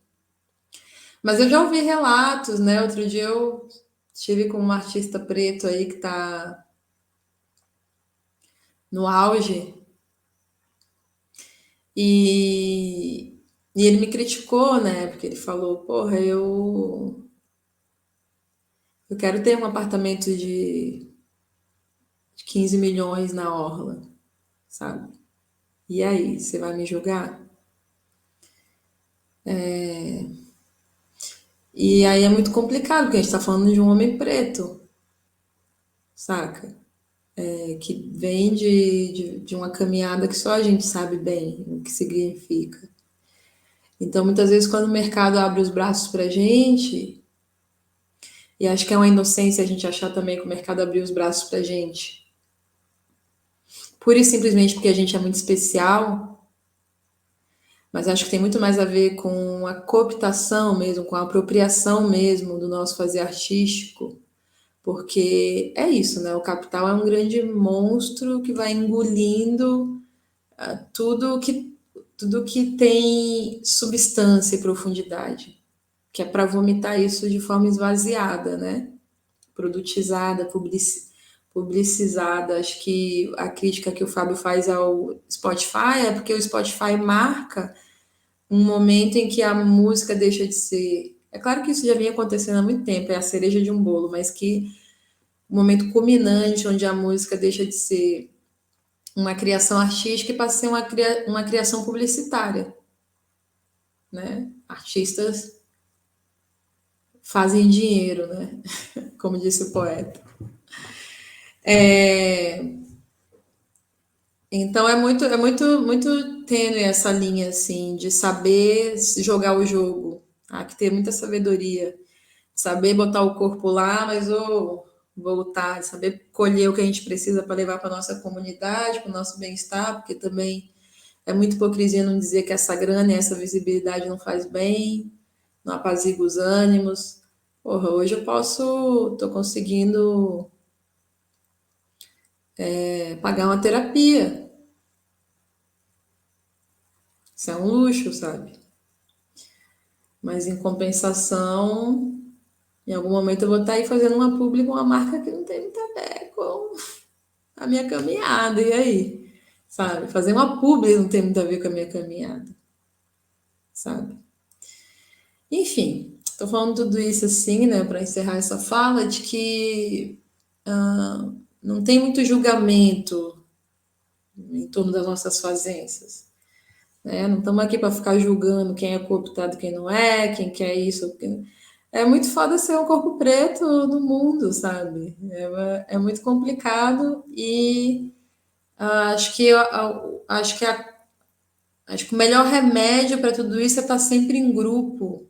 Mas eu já ouvi relatos, né? Outro dia eu estive com um artista preto aí que está no auge e ele me criticou, né? Porque ele falou, porra, eu quero ter um apartamento de 15 milhões na orla, sabe? E aí, você vai me julgar? E aí é muito complicado, porque a gente tá falando de um homem preto, saca? Que vem de uma caminhada que só a gente sabe bem o que significa. Então, muitas vezes, quando o mercado abre os braços pra gente, e acho que é uma inocência a gente achar também que o mercado abriu os braços pra gente, pura e simplesmente porque a gente é muito especial, mas acho que tem muito mais a ver com a cooptação mesmo, com a apropriação mesmo do nosso fazer artístico, porque é isso, né? O capital é um grande monstro que vai engolindo tudo que, tudo que tem substância e profundidade, que é para vomitar isso de forma esvaziada, né? Produtizada, publicizada. Acho que a crítica que o Fábio faz ao Spotify é porque o Spotify marca um momento em que a música deixa de ser. É claro que isso já vinha acontecendo há muito tempo, é a cereja de um bolo, mas que o momento culminante onde a música deixa de ser uma criação artística e passa a ser uma criação publicitária, né? artistas fazem dinheiro, né? Como disse o poeta. Então muito tênue essa linha assim de saber jogar o jogo. Há que ter muita sabedoria, saber botar o corpo lá, mas voltar, saber colher o que a gente precisa para levar para nossa comunidade, para o nosso bem-estar, porque também é muita hipocrisia não dizer que essa grana e essa visibilidade não faz bem, não apazigua os ânimos. Porra, hoje tô conseguindo pagar uma terapia. Isso é um luxo, sabe? Mas em compensação, em algum momento eu vou estar aí fazendo uma publi com uma marca que não tem muito a ver com a minha caminhada. E aí? Sabe? Fazer uma publi não tem muito a ver com a minha caminhada. Sabe? Enfim, estou falando tudo isso assim, né, para encerrar essa fala, de que não tem muito julgamento em torno das nossas fazências. Né? Não estamos aqui para ficar julgando quem é cooptado, quem não é, quem quer isso. É muito foda ser um corpo preto no mundo, sabe? É muito complicado e acho que acho que o melhor remédio para tudo isso é estar sempre em grupo,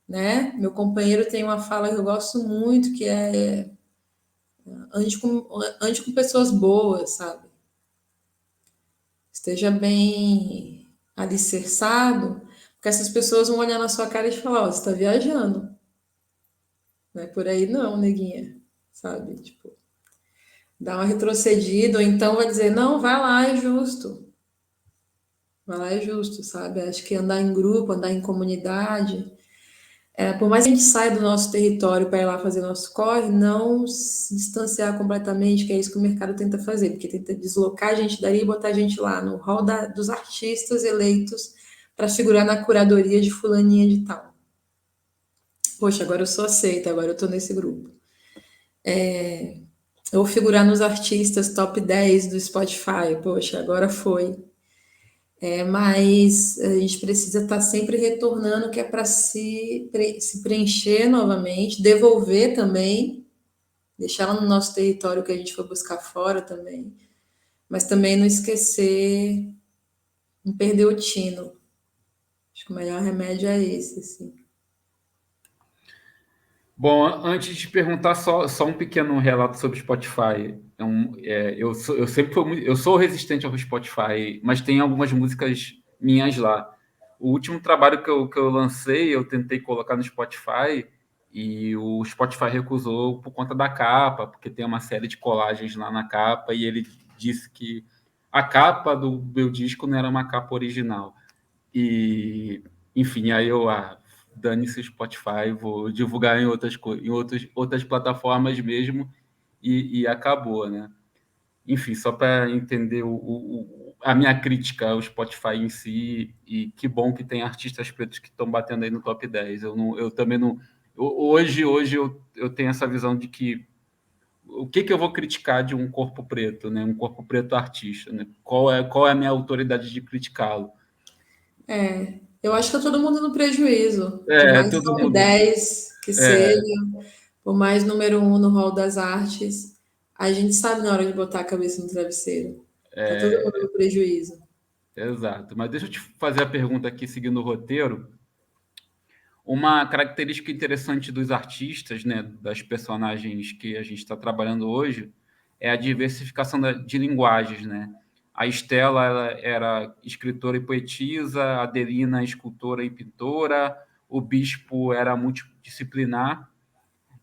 né? Meu companheiro tem uma fala que eu gosto muito, que é ande com pessoas boas, sabe? Esteja bem alicerçado, porque essas pessoas vão olhar na sua cara e falar, ó, você tá viajando. Não é por aí não, neguinha, sabe? Tipo, dá uma retrocedida, ou então vai dizer, não, vai lá, é justo. Vai lá, é justo, sabe? Acho que andar em grupo, andar em comunidade, por mais que a gente saia do nosso território para ir lá fazer nosso corre, não se distanciar completamente, que é isso que o mercado tenta fazer, porque tenta deslocar a gente dali e botar a gente lá no hall dos artistas eleitos para figurar na curadoria de fulaninha de tal. Poxa, agora eu sou aceita, agora eu estou nesse grupo. Ou figurar nos artistas top 10 do Spotify, poxa, agora foi. Mas a gente precisa estar sempre retornando, que é para se preencher novamente, devolver também, deixar ela no nosso território que a gente for buscar fora também, mas também não esquecer, não perder o tino. Acho que o melhor remédio é esse, assim. Bom, antes de perguntar, só um pequeno relato sobre Spotify. Eu sempre eu sou resistente ao Spotify, mas tem algumas músicas minhas lá. O último trabalho que eu lancei, eu tentei colocar no Spotify e o Spotify recusou por conta da capa, porque tem uma série de colagens lá na capa e ele disse que a capa do meu disco não era uma capa original. E, enfim, aí dane-se o Spotify, vou divulgar outras plataformas mesmo e acabou, né? Enfim, só para entender a minha crítica ao Spotify em si, e que bom que tem artistas pretos que estão batendo aí no top 10. Eu também não. Hoje eu tenho essa visão de que o que eu vou criticar de um corpo preto, né? Um corpo preto artista, né? Qual é a minha autoridade de criticá-lo? Eu acho que tá todo mundo no prejuízo, por mais Todo top mundo. 10 que seja, por mais número 1 no hall das artes, a gente sabe na hora de botar a cabeça no travesseiro. Tá todo mundo no prejuízo. Exato. Mas deixa eu te fazer a pergunta aqui, seguindo o roteiro. Uma característica interessante dos artistas, né, das personagens que a gente está trabalhando hoje, é a diversificação de linguagens, né? A Estela ela era escritora e poetisa, a Adelina escultora e pintora, o Bispo era multidisciplinar,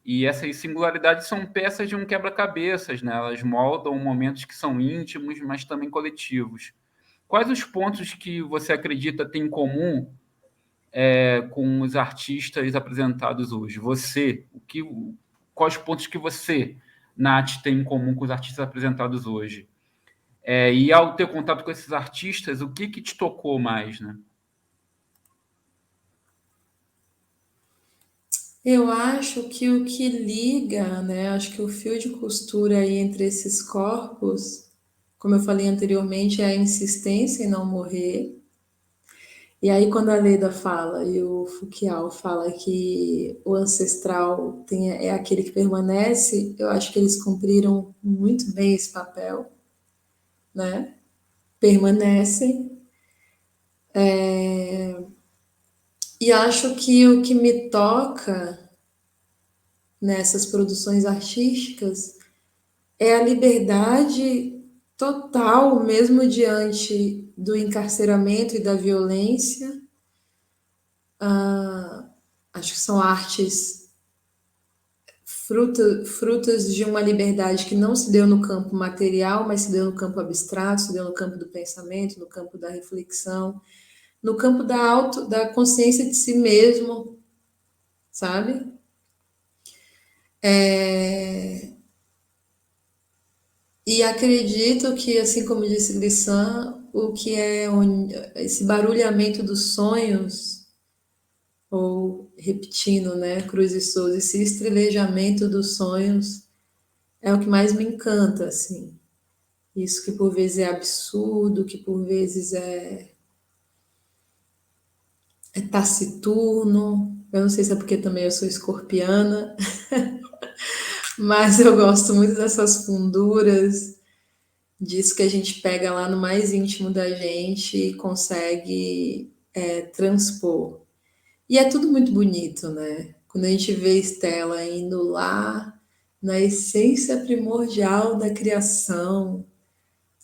e essas singularidades são peças de um quebra-cabeças, né? Elas moldam momentos que são íntimos, mas também coletivos. Quais os pontos que você acredita ter em comum com os artistas apresentados hoje? Quais pontos que você, Nath, tem em comum com os artistas apresentados hoje? E ao ter contato com esses artistas, o que te tocou mais, né? Eu acho que o que liga, né? Acho que o fio de costura aí entre esses corpos, como eu falei anteriormente, é a insistência em não morrer. E aí, quando a Leda fala e o Foucault fala que o ancestral é aquele que permanece, eu acho que eles cumpriram muito bem esse papel, né? Permanecem. E acho que o que me toca nessas produções artísticas é a liberdade total, mesmo diante do encarceramento e da violência. Acho que são artes frutas de uma liberdade que não se deu no campo material, mas se deu no campo abstrato, se deu no campo do pensamento, no campo da reflexão, no campo da consciência de si mesmo, sabe? E acredito que, assim como disse Grissan, o que é esse barulhamento dos sonhos, ou repetindo, né, Cruz e Souza, esse estrelejamento dos sonhos é o que mais me encanta, assim. Isso que por vezes é absurdo, que por vezes é taciturno. Eu não sei se é porque também eu sou escorpiana, mas eu gosto muito dessas funduras, disso que a gente pega lá no mais íntimo da gente e consegue transpor. E é tudo muito bonito, né? Quando a gente vê Estela indo lá na essência primordial da criação,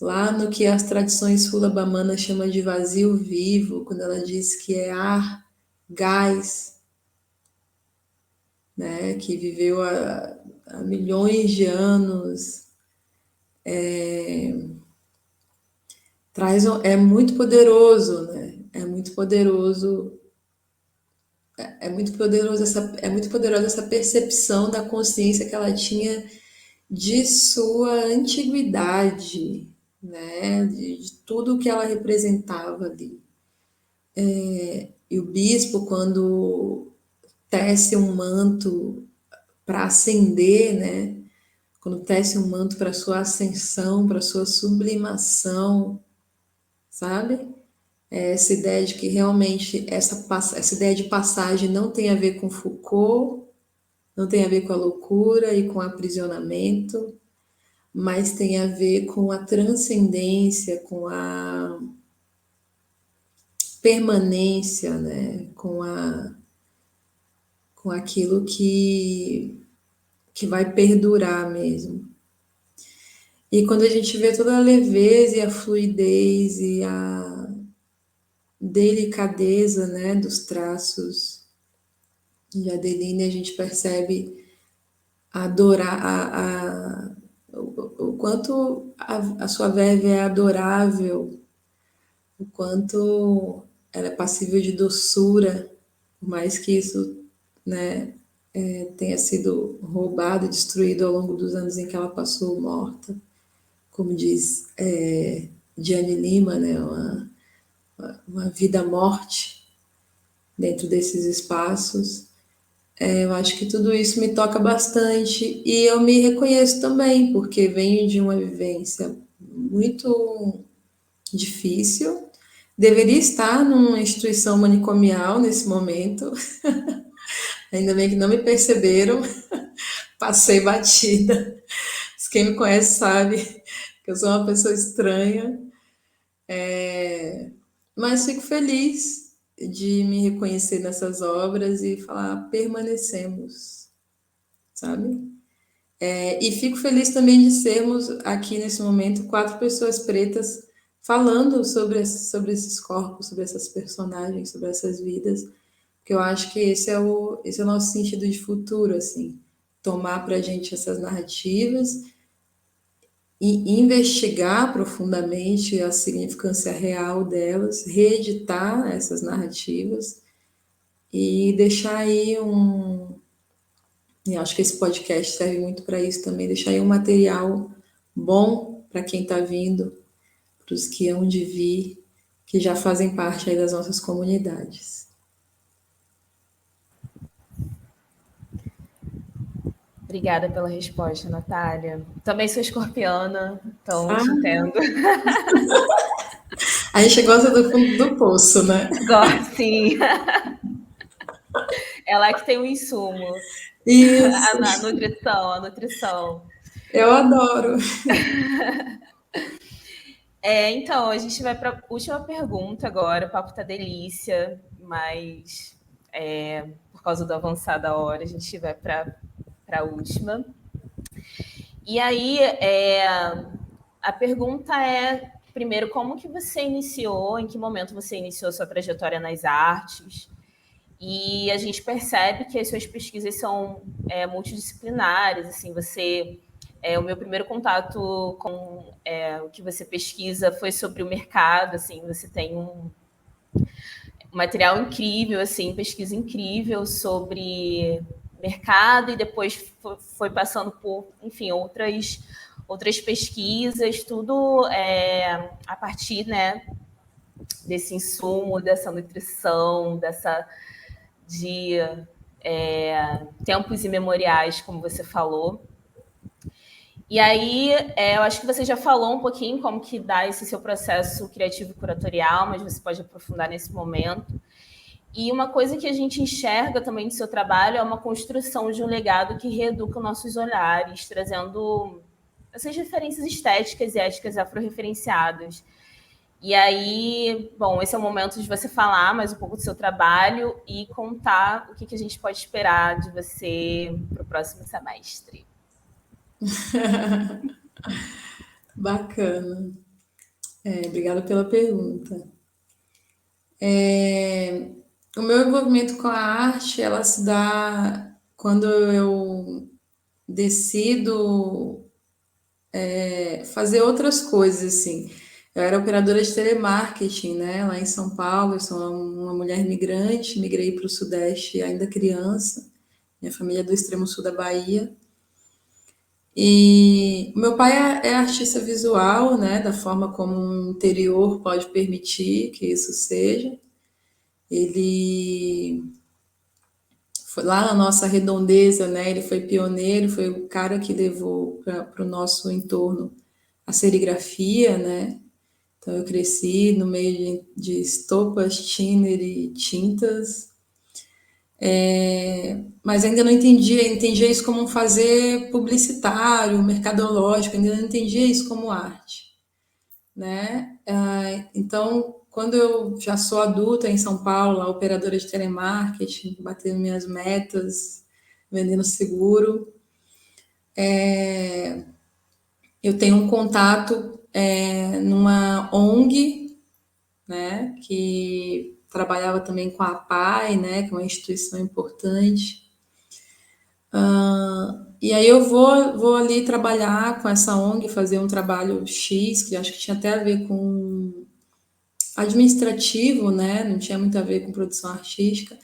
lá no que as tradições sulabamanas chamam de vazio vivo, quando ela diz que é ar, gás, né? Que viveu há milhões de anos, é muito poderoso, né? É muito poderosa essa percepção da consciência que ela tinha de sua antiguidade, né? De tudo que ela representava ali. E o bispo, quando tece um manto para ascender, né? Quando tece um manto para sua ascensão, para sua sublimação, sabe? Essa ideia de que realmente essa ideia de passagem não tem a ver com Foucault, não tem a ver com a loucura e com o aprisionamento, mas tem a ver com a transcendência, com a permanência, né? Com aquilo que vai perdurar mesmo. E quando a gente vê toda a leveza e a fluidez e a delicadeza, né, dos traços de Adeline, a gente percebe o quanto a sua verve é adorável, o quanto ela é passível de doçura, por mais que isso, né, tenha sido roubado e destruído ao longo dos anos em que ela passou morta, como diz Diane Lima, né, uma vida-morte dentro desses espaços. Eu acho que tudo isso me toca bastante e eu me reconheço também, porque venho de uma vivência muito difícil. Deveria estar numa instituição manicomial nesse momento, ainda bem que não me perceberam, passei batida. Quem me conhece sabe que eu sou uma pessoa estranha, mas fico feliz de me reconhecer nessas obras e falar, permanecemos, sabe? E fico feliz também de sermos aqui nesse momento 4 pessoas pretas falando sobre esses corpos, sobre essas personagens, sobre essas vidas, porque eu acho que esse é o nosso sentido de futuro, assim, tomar para a gente essas narrativas e investigar profundamente a significância real delas, reeditar essas narrativas e deixar aí e acho que esse podcast serve muito para isso também, deixar aí um material bom para quem está vindo, para os que hão de vir, que já fazem parte aí das nossas comunidades. Obrigada pela resposta, Natália. Também sou escorpiana, então te entendo. A gente gosta do fundo do poço, né? Gosto, sim. É lá que tem o insumo. Isso, A nutrição. eu adoro. Então, a gente vai para a última pergunta agora. O papo tá delícia, mas por causa do avançar da hora, a gente vai para a última. E aí, a pergunta é, primeiro, como que você iniciou, em que momento você iniciou sua trajetória nas artes? E a gente percebe que as suas pesquisas são multidisciplinares, assim, o meu primeiro contato com o que você pesquisa foi sobre o mercado, assim, você tem um material incrível, assim, pesquisa incrível sobre mercado e depois foi passando por, enfim, outras pesquisas, tudo a partir, né, desse insumo, dessa nutrição, de tempos imemoriais, como você falou. E aí, eu acho que você já falou um pouquinho como que dá esse seu processo criativo e curatorial, mas você pode aprofundar nesse momento. E uma coisa que a gente enxerga também no seu trabalho é uma construção de um legado que reeduca nossos olhares, trazendo essas referências estéticas e éticas afro-referenciadas. E aí, bom, esse é o momento de você falar mais um pouco do seu trabalho e contar o que a gente pode esperar de você para o próximo semestre. Bacana. Obrigada pela pergunta. O meu envolvimento com a arte, ela se dá quando eu decido fazer outras coisas, assim. Eu era operadora de telemarketing, né, lá em São Paulo. Eu sou uma mulher migrante, migrei para o Sudeste ainda criança. Minha família é do extremo sul da Bahia. E o meu pai é artista visual, né, da forma como o interior pode permitir que isso seja. Ele foi lá na nossa redondeza, né? Ele foi pioneiro, foi o cara que levou para o nosso entorno a serigrafia, né? Então eu cresci no meio de estopas, thinner e tintas, mas ainda não entendia isso como um fazer publicitário, mercadológico, ainda não entendia isso como arte, né? Então, quando eu já sou adulta em São Paulo, a operadora de telemarketing, batendo minhas metas, vendendo seguro, eu tenho um contato numa ONG, né, que trabalhava também com a APAE, né, que é uma instituição importante. E aí eu vou ali trabalhar com essa ONG, fazer um trabalho X, que acho que tinha até a ver com administrativo, né? Não tinha muito a ver com produção artística,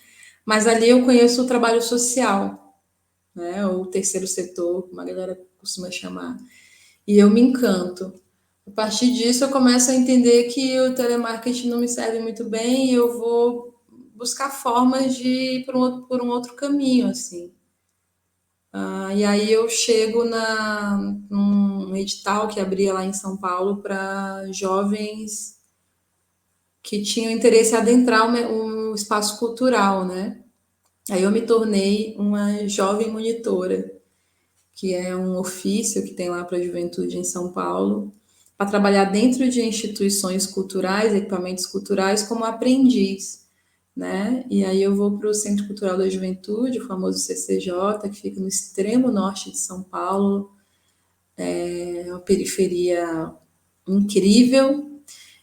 mas ali eu conheço o trabalho social, né? Ou o terceiro setor, como a galera costuma chamar, e eu me encanto. A partir disso, eu começo a entender que o telemarketing não me serve muito bem e eu vou buscar formas de ir por um outro caminho, assim. E aí eu chego num edital que abria lá em São Paulo para jovens que tinham interesse em adentrar um espaço cultural, né? Aí eu me tornei uma jovem monitora, que é um ofício que tem lá para a juventude em São Paulo, para trabalhar dentro de instituições culturais, equipamentos culturais, como aprendiz, né? E aí eu vou para o Centro Cultural da Juventude, o famoso CCJ, que fica no extremo norte de São Paulo, é uma periferia incrível.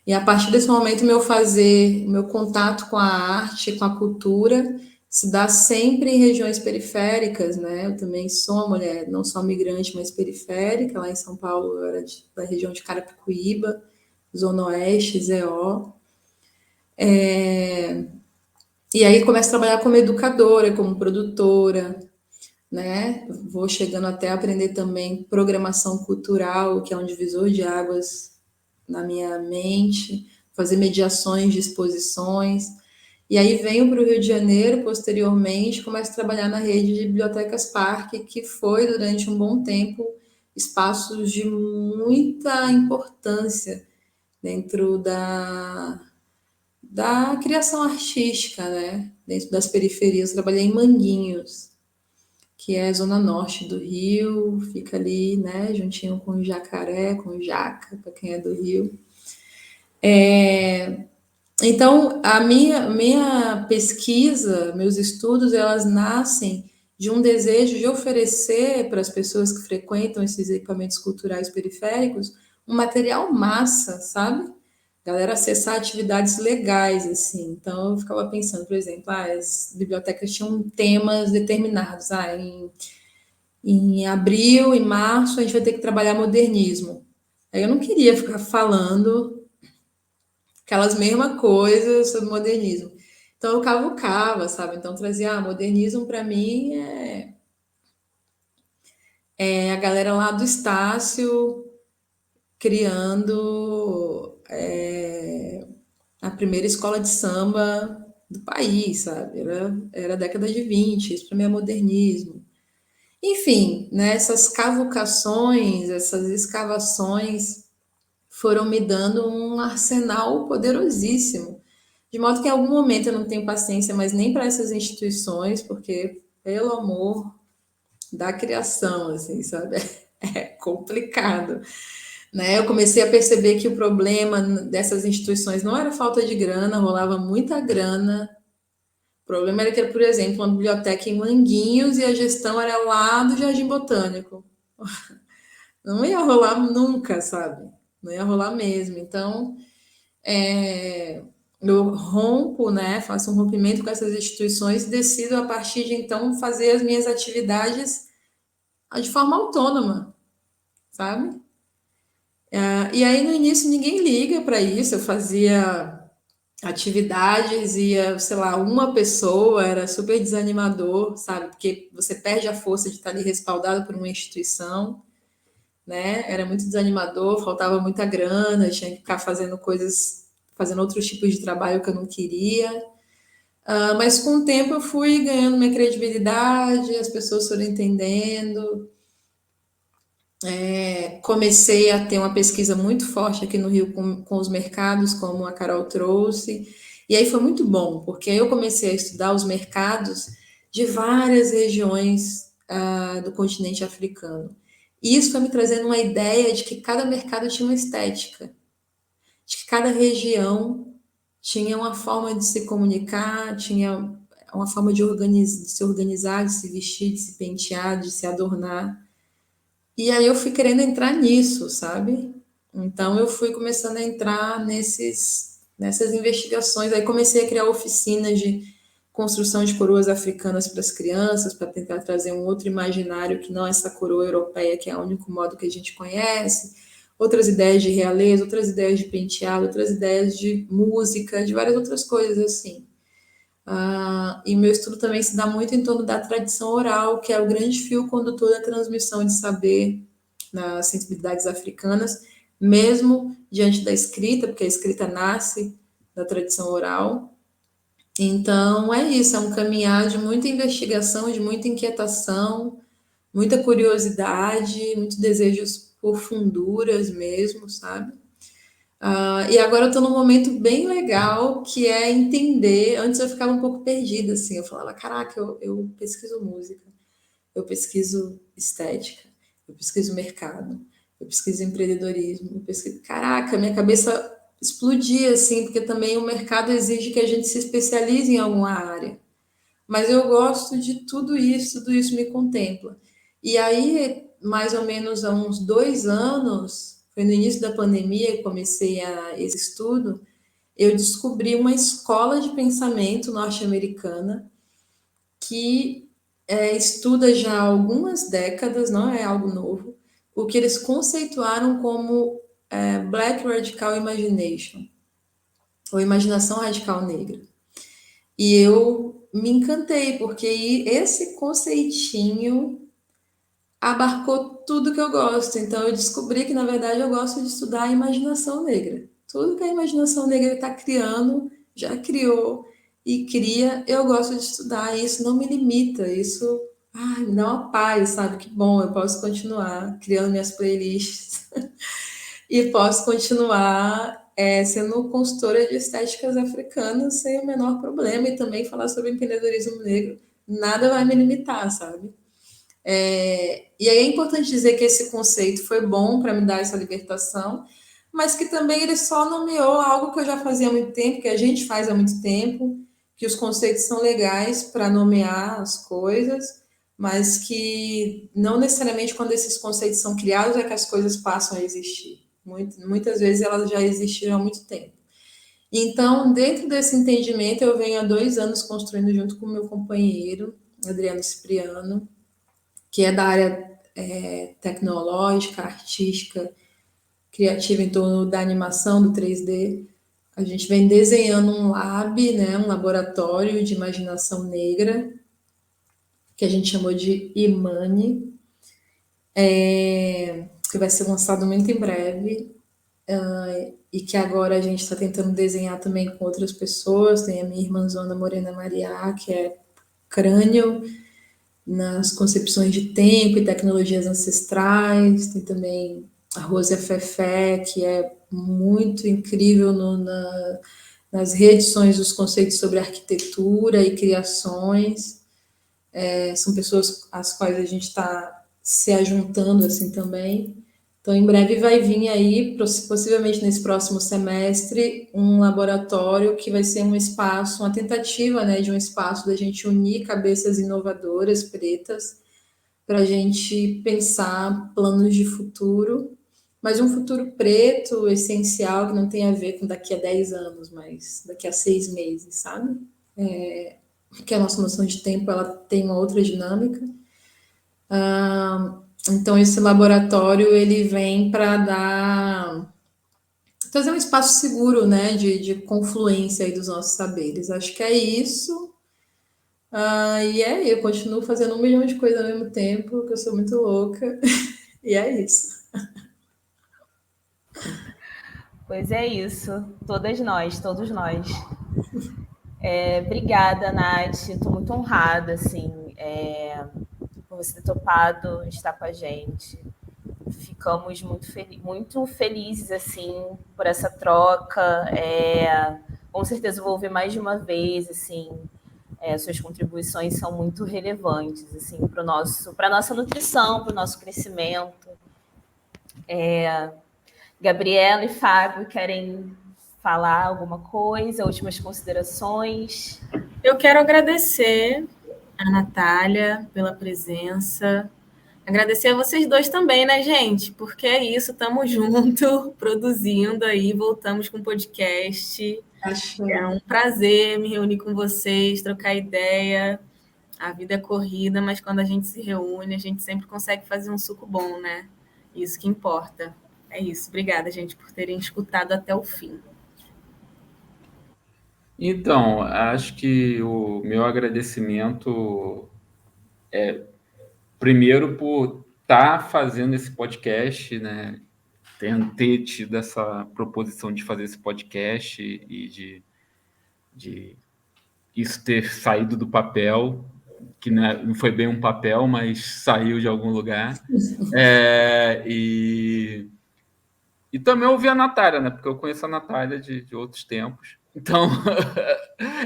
E a partir desse momento, meu contato com a arte, com a cultura, se dá sempre em regiões periféricas, né? Eu também sou uma mulher, não só migrante, mas periférica. Lá em São Paulo, eu era da região de Carapicuíba, Zona Oeste, ZO. E aí começo a trabalhar como educadora, como produtora, né? Vou chegando até a aprender também programação cultural, que é um divisor de águas na minha mente, fazer mediações de exposições. E aí venho para o Rio de Janeiro, posteriormente, começo a trabalhar na rede de bibliotecas Parque, que foi, durante um bom tempo, espaços de muita importância dentro da criação artística, né? Dentro das periferias. Eu trabalhei em Manguinhos, que é a zona norte do Rio, fica ali, né, juntinho com o Jacaré, com o Jaca, para quem é do Rio. Então, a minha pesquisa, meus estudos, elas nascem de um desejo de oferecer para as pessoas que frequentam esses equipamentos culturais periféricos um material massa, sabe? Galera acessar atividades legais, assim. Então, eu ficava pensando, por exemplo, as bibliotecas tinham temas determinados. Em abril, em março, a gente vai ter que trabalhar modernismo. Aí eu não queria ficar falando aquelas mesmas coisas sobre modernismo. Então eu cavucava, sabe? Então trazia, modernismo para mim é a galera lá do Estácio criando a primeira escola de samba do país, sabe? Era a década de 20, isso para mim é modernismo. Enfim, né, essas cavucações, essas escavações foram me dando um arsenal poderosíssimo. De modo que em algum momento eu não tenho paciência mais nem para essas instituições, porque, pelo amor da criação, assim, sabe? É complicado, né? Eu comecei a perceber que o problema dessas instituições não era falta de grana, rolava muita grana. O problema era que, por exemplo, uma biblioteca em Manguinhos e a gestão era lá do Jardim Botânico. Não ia rolar nunca, sabe? Não ia rolar mesmo. Então, eu rompo, né? Faço um rompimento com essas instituições e decido, a partir de então, fazer as minhas atividades de forma autônoma, sabe? E aí, no início, ninguém liga para isso. Eu fazia atividades, ia, sei lá, uma pessoa, era super desanimador, sabe? Porque você perde a força de estar ali respaldado por uma instituição, né? Era muito desanimador, faltava muita grana, tinha que ficar fazendo coisas, fazendo outros tipos de trabalho que eu não queria. Mas com o tempo eu fui ganhando minha credibilidade, as pessoas foram entendendo. Comecei a ter uma pesquisa muito forte aqui no Rio com os mercados, como a Carol trouxe. E aí foi muito bom, porque aí eu comecei a estudar os mercados de várias regiões do continente africano. E isso foi me trazendo uma ideia de que cada mercado tinha uma estética, de que cada região tinha uma forma de se comunicar, tinha uma forma de se organizar, de se vestir, de se pentear, de se adornar. E aí eu fui querendo entrar nisso, sabe? Então eu fui começando a entrar nessas investigações. Aí comecei a criar oficinas de construção de coroas africanas para as crianças, para tentar trazer um outro imaginário que não essa coroa europeia, que é o único modo que a gente conhece. Outras ideias de realeza, outras ideias de penteado, outras ideias de música, de várias outras coisas assim. E meu estudo também se dá muito em torno da tradição oral, que é o grande fio condutor da transmissão de saber nas sensibilidades africanas, mesmo diante da escrita, porque a escrita nasce da tradição oral. Então, é isso, é um caminhar de muita investigação, de muita inquietação, muita curiosidade, muitos desejos por funduras mesmo, sabe? E agora eu estou num momento bem legal, que é entender. Antes eu ficava um pouco perdida, assim. Eu falava, caraca, eu pesquiso música, eu pesquiso estética, eu pesquiso mercado, eu pesquiso empreendedorismo, eu pesquiso... Caraca, minha cabeça explodia, assim, porque também o mercado exige que a gente se especialize em alguma área. Mas eu gosto de tudo isso me contempla. E aí, mais ou menos há uns 2 anos, foi no início da pandemia que comecei esse estudo, eu descobri uma escola de pensamento norte-americana que estuda já há algumas décadas, não é algo novo, o que eles conceituaram como Black Radical Imagination, ou imaginação radical negra. E eu me encantei, porque esse conceitinho abarcou tudo que eu gosto. Então, eu descobri que, na verdade, eu gosto de estudar a imaginação negra. Tudo que a imaginação negra está criando, já criou e cria, eu gosto de estudar. E isso não me limita, isso me dá uma paz, sabe? Que bom, eu posso continuar criando minhas playlists e posso continuar sendo consultora de estéticas africanas sem o menor problema, e também falar sobre empreendedorismo negro, nada vai me limitar, sabe? E aí é importante dizer que esse conceito foi bom para me dar essa libertação, mas que também ele só nomeou algo que eu já fazia há muito tempo, que a gente faz há muito tempo, que os conceitos são legais para nomear as coisas, mas que não necessariamente quando esses conceitos são criados é que as coisas passam a existir. Muitas vezes elas já existiram há muito tempo. Então, dentro desse entendimento, eu venho há 2 anos construindo junto com o meu companheiro, Adriano Cipriano, que é da área tecnológica, artística, criativa em torno da animação, do 3D. A gente vem desenhando um lab, né, um laboratório de imaginação negra, que a gente chamou de Imani, que vai ser lançado muito em breve, e que agora a gente está tentando desenhar também com outras pessoas. Tem a minha irmãzona Morena Mariá, que é crânio nas concepções de tempo e tecnologias ancestrais. Tem também a Rosia Fefé, que é muito incrível nas reedições dos conceitos sobre arquitetura e criações. São pessoas às quais a gente está se ajuntando assim também. Então, em breve vai vir aí, possivelmente nesse próximo semestre, um laboratório que vai ser um espaço, uma tentativa, né, de um espaço da gente unir cabeças inovadoras pretas para a gente pensar planos de futuro, mas um futuro preto, essencial, que não tem a ver com daqui a 10 anos, mas daqui a 6 meses, sabe? Porque a nossa noção de tempo ela tem uma outra dinâmica. Então, esse laboratório ele vem para trazer um espaço seguro, né, de confluência aí dos nossos saberes. Acho que é isso. Eu continuo fazendo 1 milhão de coisas ao mesmo tempo, que eu sou muito louca. E é isso. Pois é isso, todas nós, todos nós. Obrigada, Nath, estou muito honrada, assim, por você ter topado estar com a gente. Ficamos muito felizes, assim, por essa troca. Com certeza vou ouvir mais de uma vez, assim, suas contribuições são muito relevantes, assim, para a nossa nutrição, para o nosso crescimento. Gabriela e Fábio querem falar alguma coisa, últimas considerações? Eu quero agradecer a Natália pela presença, agradecer a vocês dois também, né, gente? Porque é isso, estamos juntos, produzindo aí, voltamos com o podcast. É um prazer me reunir com vocês, trocar ideia. A vida é corrida, mas quando a gente se reúne, a gente sempre consegue fazer um suco bom, né? Isso que importa. É isso. Obrigada, gente, por terem escutado até o fim. Então, acho que o meu agradecimento primeiro por estar fazendo esse podcast, né? Ter tido essa proposição de fazer esse podcast e de isso ter saído do papel, que não foi bem um papel, mas saiu de algum lugar. E também ouvir a Natália, né? Porque eu conheço a Natália de outros tempos. Então,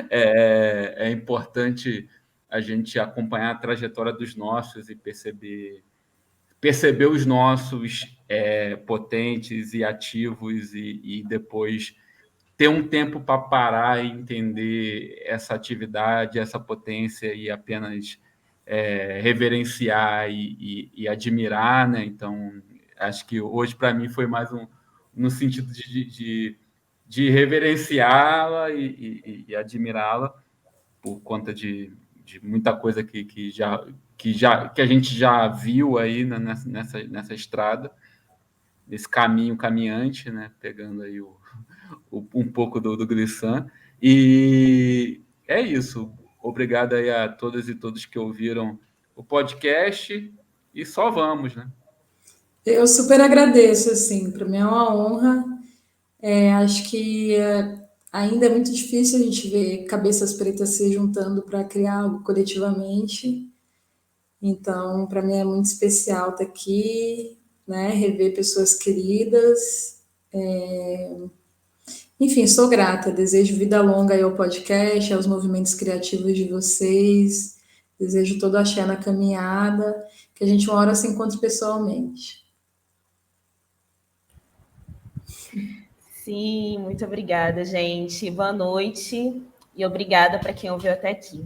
é importante a gente acompanhar a trajetória dos nossos e perceber os nossos potentes e ativos e depois ter um tempo para parar e entender essa atividade, essa potência e apenas reverenciar e admirar, né? Então, acho que hoje para mim foi mais no sentido de reverenciá-la e admirá-la por conta de muita coisa que a gente já viu aí nessa estrada, nesse caminho caminhante, né? Pegando aí um pouco do Glissan. E é isso. Obrigado aí a todas e todos que ouviram o podcast e só vamos, né? Eu super agradeço, assim, para mim é uma honra. Acho que ainda é muito difícil a gente ver cabeças pretas se juntando para criar algo coletivamente. Então, para mim é muito especial estar aqui, né? Rever pessoas queridas. Enfim, sou grata, desejo vida longa aí ao podcast, aos movimentos criativos de vocês, desejo todo axé na caminhada, que a gente uma hora se encontre pessoalmente. Sim, muito obrigada, gente. Boa noite e obrigada para quem ouviu até aqui.